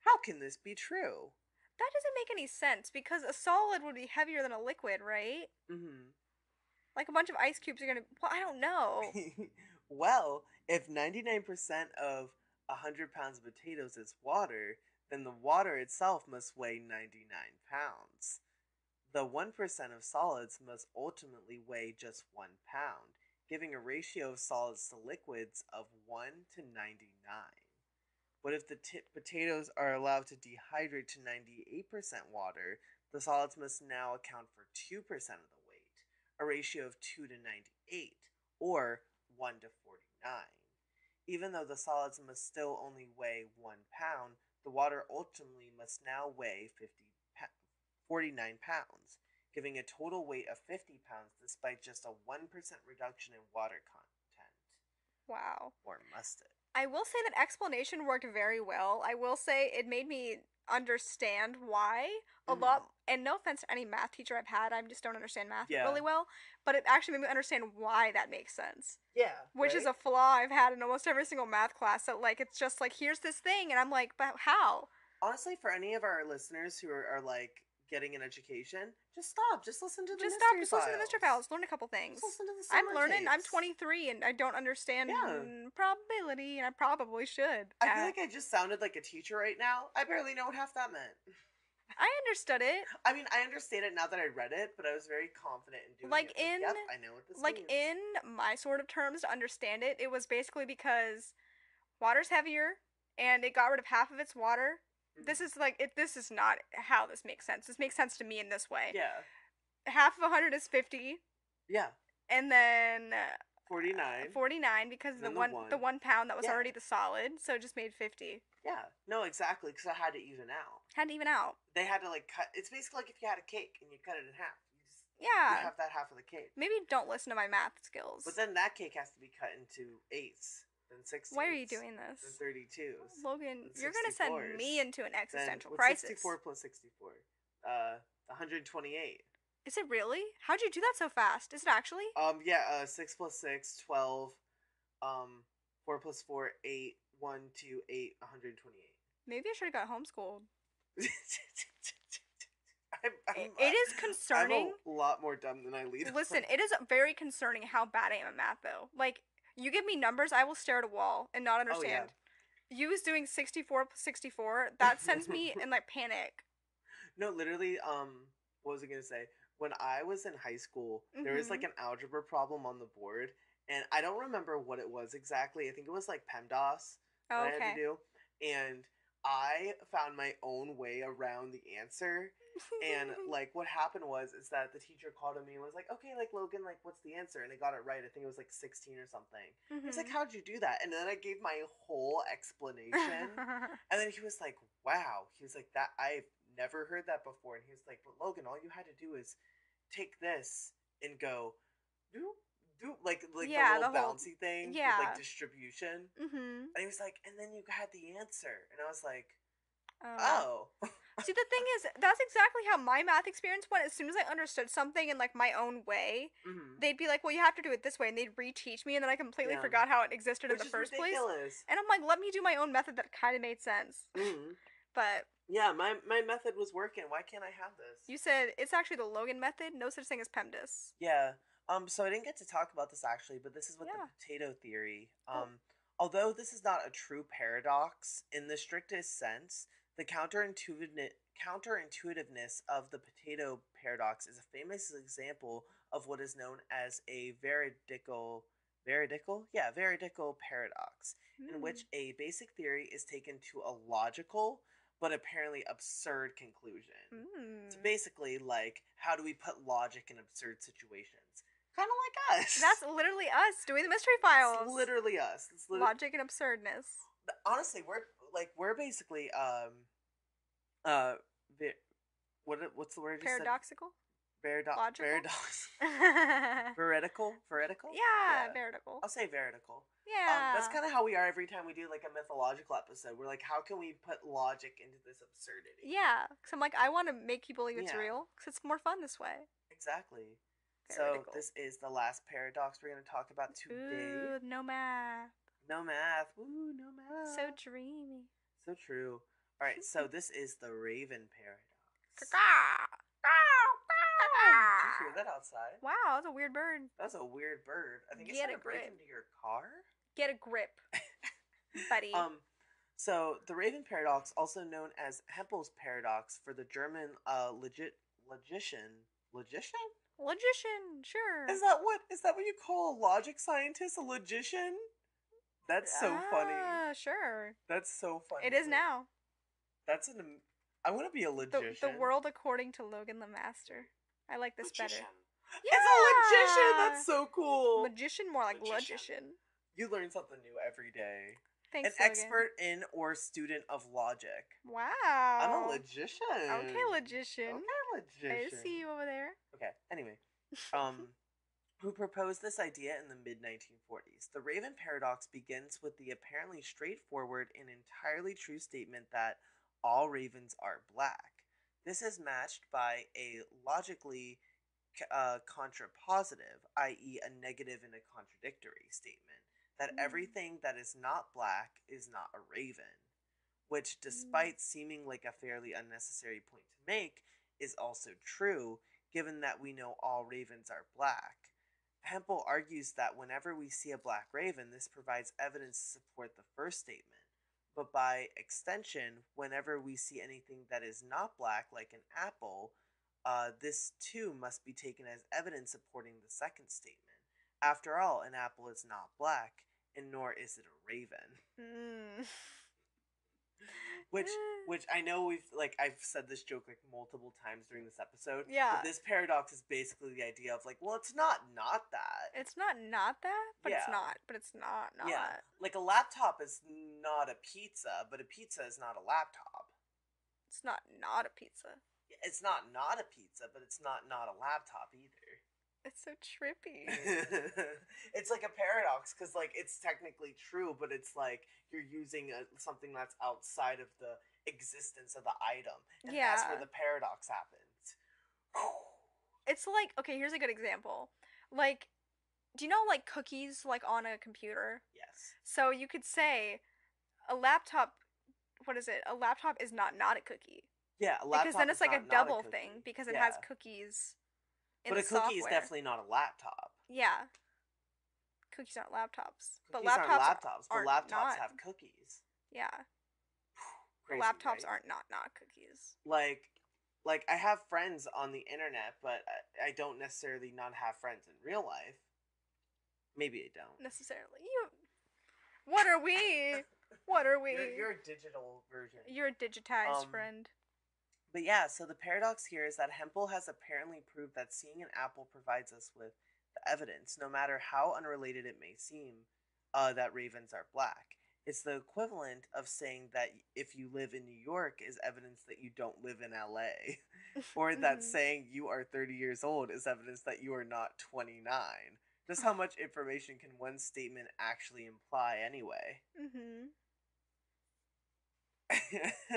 How can this be true? That doesn't make any sense because a solid would be heavier than a liquid, right? Mm-hmm. Like a bunch of ice cubes are gonna... Well, I don't know. Well, if 99% of 100 pounds of potatoes is water, then the water itself must weigh 99 pounds. The 1% of solids must ultimately weigh just 1 pound, giving a ratio of solids to liquids of 1 to 99. But if the potatoes are allowed to dehydrate to 98% water, the solids must now account for 2% of the weight, a ratio of 2 to 98, or 1 to 49. Even though the solids must still only weigh 1 pound, the water ultimately must now weigh 49 pounds, giving a total weight of 50 pounds despite just a 1% reduction in water content. Wow. Or must it? I will say that explanation worked very well. I will say it made me understand why a lot, and no offense to any math teacher I've had, I just don't understand math really well, but it actually made me understand why that makes sense. Yeah. Which is a flaw I've had in almost every single math class, that like, it's just like, here's this thing, and I'm like, but how? Honestly, for any of our listeners who are like, getting an education, just stop. Just listen to the Mystery Files. Just listen to Mystery Files. Learn a couple things. Just listen to the summer I'm learning. tapes. I'm 23 and I don't understand probability, and I probably should. I feel like I just sounded like a teacher right now. I barely know what half that meant. I understood it. I mean, I understand it now that I read it, but I was very confident in doing it. Yep, I know what this means. In my sort of terms to understand it, it was basically because water's heavier and it got rid of half of its water. This is this is not how this makes sense. This makes sense to me in this way. Yeah. Half of 100 is 50. Yeah. And then 49. 49 because the 1 pound that was already the solid, so it just made 50. Yeah. No, exactly, because I had to even out. They had to like cut. It's basically like if you had a cake and you cut it in half. You have that half of the cake. Maybe don't listen to my math skills. But then that cake has to be cut into eighths. then 16s. Why are you doing this? Then 32s. Logan, then you're going to send me into an existential crisis. 64 plus 64? 128. Is it really? How'd you do that so fast? Is it actually? 6 plus 6, 12. 4 plus 4, 8. 1, 2, 8, 128. Maybe I should have got homeschooled. It is concerning. I'm a lot more dumb than I lead. Listen, it is very concerning how bad I am at math, though. Like, you give me numbers, I will stare at a wall and not understand. Oh, yeah. You was doing 64 plus 64. That sends me in, like, panic. No, literally, what was I going to say? When I was in high school, there was, like, an algebra problem on the board, and I don't remember what it was exactly. I think it was, like, PEMDAS that I had to do. And I found my own way around the answer. And, like, what happened is that the teacher called me and was like, okay, like, Logan, like, what's the answer? And I got it right. I think it was, like, 16 or something. He's like, how'd you do that? And then I gave my whole explanation. And then he was like, wow. He was like, that I've never heard that before. And he was like, but Logan, all you had to do is take this and go, do like the little bouncy thing with, like, distribution. And he was like, and then you had the answer. And I was like, oh. See, the thing is, that's exactly how my math experience went. As soon as I understood something in, like, my own way, they'd be like, well, you have to do it this way, and they'd reteach me, and then I completely forgot how it existed in the first place. And I'm like, let me do my own method that kind of made sense. But... yeah, my method was working. Why can't I have this? You said it's actually the Logan method. No such thing as PEMDAS. Yeah. So I didn't get to talk about this actually, but this is what the potato theory. Although this is not a true paradox in the strictest sense, the counterintuitiveness of the potato paradox is a famous example of what is known as a veridical paradox, in which a basic theory is taken to a logical but apparently absurd conclusion. So basically, like, how do we put logic in absurd situations? Kind of like us. That's literally us doing the mystery files. It's literally us. It's logic and absurdness. Honestly, we're basically what's the word? Paradoxical. Veridical. Yeah, veridical. I'll say veridical. Yeah. That's kind of how we are every time we do, like, a mythological episode. We're like, how can we put logic into this absurdity? Yeah, because I'm like, I want to make you believe it's real, because it's more fun this way. Exactly. Veridical. So this is the last paradox we're going to talk about today. Ooh, no math. No math. Ooh, no math. So dreamy. So true. All right, so this is the Raven paradox. Did you hear that outside? Wow, that's a weird bird. That's a weird bird. I think it's trying to break into your car. Get a grip, buddy. So the Raven paradox, also known as Hempel's paradox, for the German logician, sure. Is that what you call a logic scientist? A logician? That's so funny. Sure. That's so funny. It is now. I want to be a logician. The world according to Logan LaMaster. I like this better. Yeah! It's a logician! That's so cool! Magician, more like logician. You learn something new every day. Thanks, An expert in or student of logic. Wow. I'm a logician. Okay, logician. I see you over there. Okay, anyway. Who proposed this idea in the mid-1940s. The Raven paradox begins with the apparently straightforward and entirely true statement that all ravens are black. This is matched by a logically contrapositive, i.e. a negative and a contradictory statement, that everything that is not black is not a raven, which, despite seeming like a fairly unnecessary point to make, is also true, given that we know all ravens are black. Hempel argues that whenever we see a black raven, this provides evidence to support the first statement. But by extension, whenever we see anything that is not black, like an apple, this too must be taken as evidence supporting the second statement. After all, an apple is not black, and nor is it a raven. Which I know I've said this joke like multiple times during this episode. Yeah. But this paradox is basically the idea of like, well, it's not that. It's not that, but it's not. But it's not. Yeah. Like a laptop is not a pizza, but a pizza is not a laptop. It's not a pizza. It's not a pizza, but it's not a laptop either. It's so trippy. It's like a paradox because, like, it's technically true, but it's like you're using something that's outside of the existence of the item, and that's where the paradox happens. It's like, okay, here's a good example. Like, do you know, like, cookies, like, on a computer? Yes. So you could say a laptop, what is it? A laptop is not a cookie. Yeah, a laptop because then it's like a double thing because it has cookies in but the software. But a cookie is definitely not a laptop. Yeah. Cookies aren't laptops. Cookies aren't laptops, but laptops have cookies. Yeah. Crazy, laptops right? aren't not cookies. Like I have friends on the internet, but I don't necessarily not have friends in real life. Maybe I don't. Necessarily. What are we? What are we? You're a digital version. You're a digitized friend. But yeah, so the paradox here is that Hempel has apparently proved that seeing an apple provides us with the evidence, no matter how unrelated it may seem, that ravens are black. It's the equivalent of saying that if you live in New York is evidence that you don't live in LA. Or that saying you are 30 years old is evidence that you are not 29. Just how much information can one statement actually imply anyway? Mm-hmm.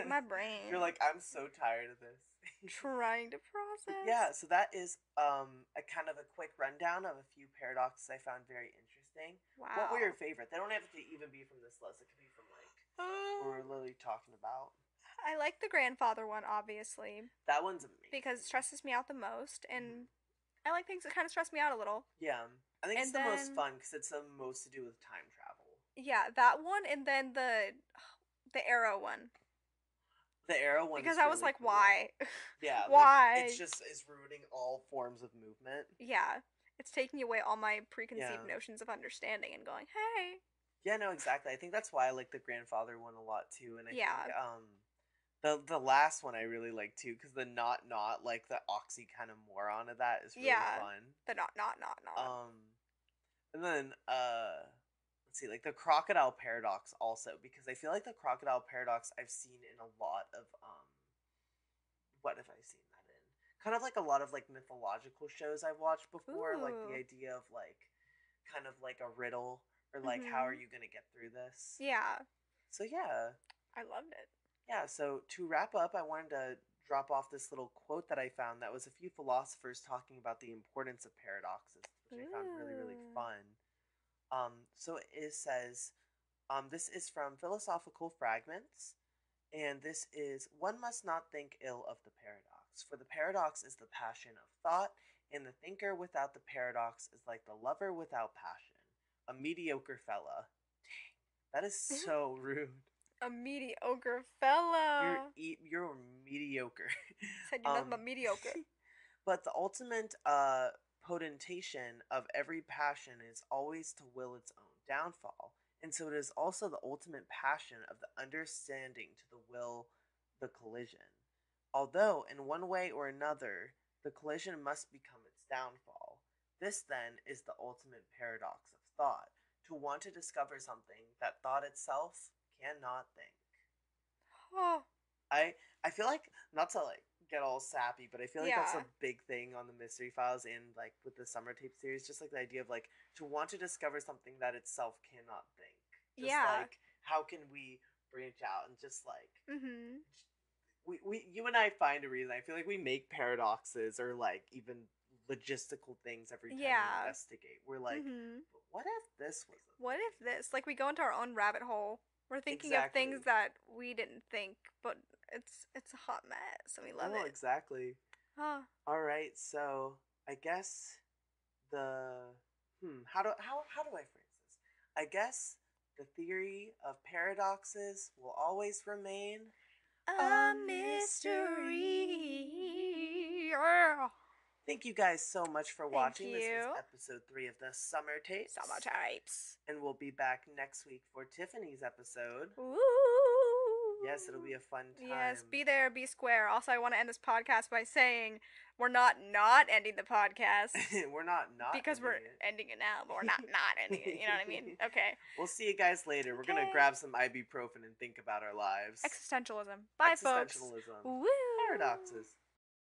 My brain. You're like, I'm so tired of this. Trying to process. Yeah, so that is a kind of a quick rundown of a few paradoxes I found very interesting. Wow. What were your favorite? They don't have to even be from this list. It could be from like what we're literally talking about. I like the grandfather one, obviously. That one's amazing. Because it stresses me out the most, and I like things that kind of stress me out a little. Yeah. I think it's the most fun because it's the most to do with time travel. Yeah, that one, and then the arrow one. The arrow one. Because I was like, cool. Why? Yeah. Why? Like, it's just ruining all forms of movement. Yeah. It's taking away all my preconceived notions of understanding and going, hey. Yeah, no, exactly. I think that's why I like the grandfather one a lot too, and I think the last one I really like too because the not like the oxy kind of moron of that is really fun. The not. And then let's see, like the crocodile paradox also, because I feel like the crocodile paradox I've seen in a lot of what have I seen that in? Kind of like a lot of like mythological shows I've watched before. Ooh. Like the idea of like kind of like a riddle or like how are you gonna get through this? Yeah. So yeah. I loved it. Yeah, so to wrap up, I wanted to drop off this little quote that I found that was a few philosophers talking about the importance of paradoxes, which I found really, really fun. So it says, this is from Philosophical Fragments, and this is, one must not think ill of the paradox, for the paradox is the passion of thought, and the thinker without the paradox is like the lover without passion, a mediocre fella. Dang, that is so rude. A mediocre fella. You're mediocre. Said you're nothing but mediocre. But the ultimate potentation of every passion is always to will its own downfall, and so it is also the ultimate passion of the understanding to the will the collision. Although, in one way or another, the collision must become its downfall. This, then, is the ultimate paradox of thought, to want to discover something that thought itself cannot think. Oh. I feel like, not to like get all sappy, but I feel like that's a big thing on the Mystery Files and like with the Summer Tape series, just like the idea of like to want to discover something that itself cannot think. Just like how can we branch out and just like we you and I find a reason. I feel like we make paradoxes or like even logistical things every time we investigate. We're like, but what if this was what if this? Like we go into our own rabbit hole. We're thinking of things that we didn't think, but it's a hot mess, and we love it. Exactly. All right, so I guess the how do I phrase this? I guess the theory of paradoxes will always remain a mystery. Thank you guys so much for watching. This is episode 3 of the Summer Tapes. Summer Tapes. And we'll be back next week for Tiffany's episode. Ooh. Yes, it'll be a fun time. Yes, be there, be square. Also, I want to end this podcast by saying we're not ending the podcast. We're not because we're ending it now, but we're not ending it. You know what I mean? Okay. We'll see you guys later. We're going to grab some ibuprofen and think about our lives. Existentialism. Bye, folks. Existentialism. Woo. Paradoxes.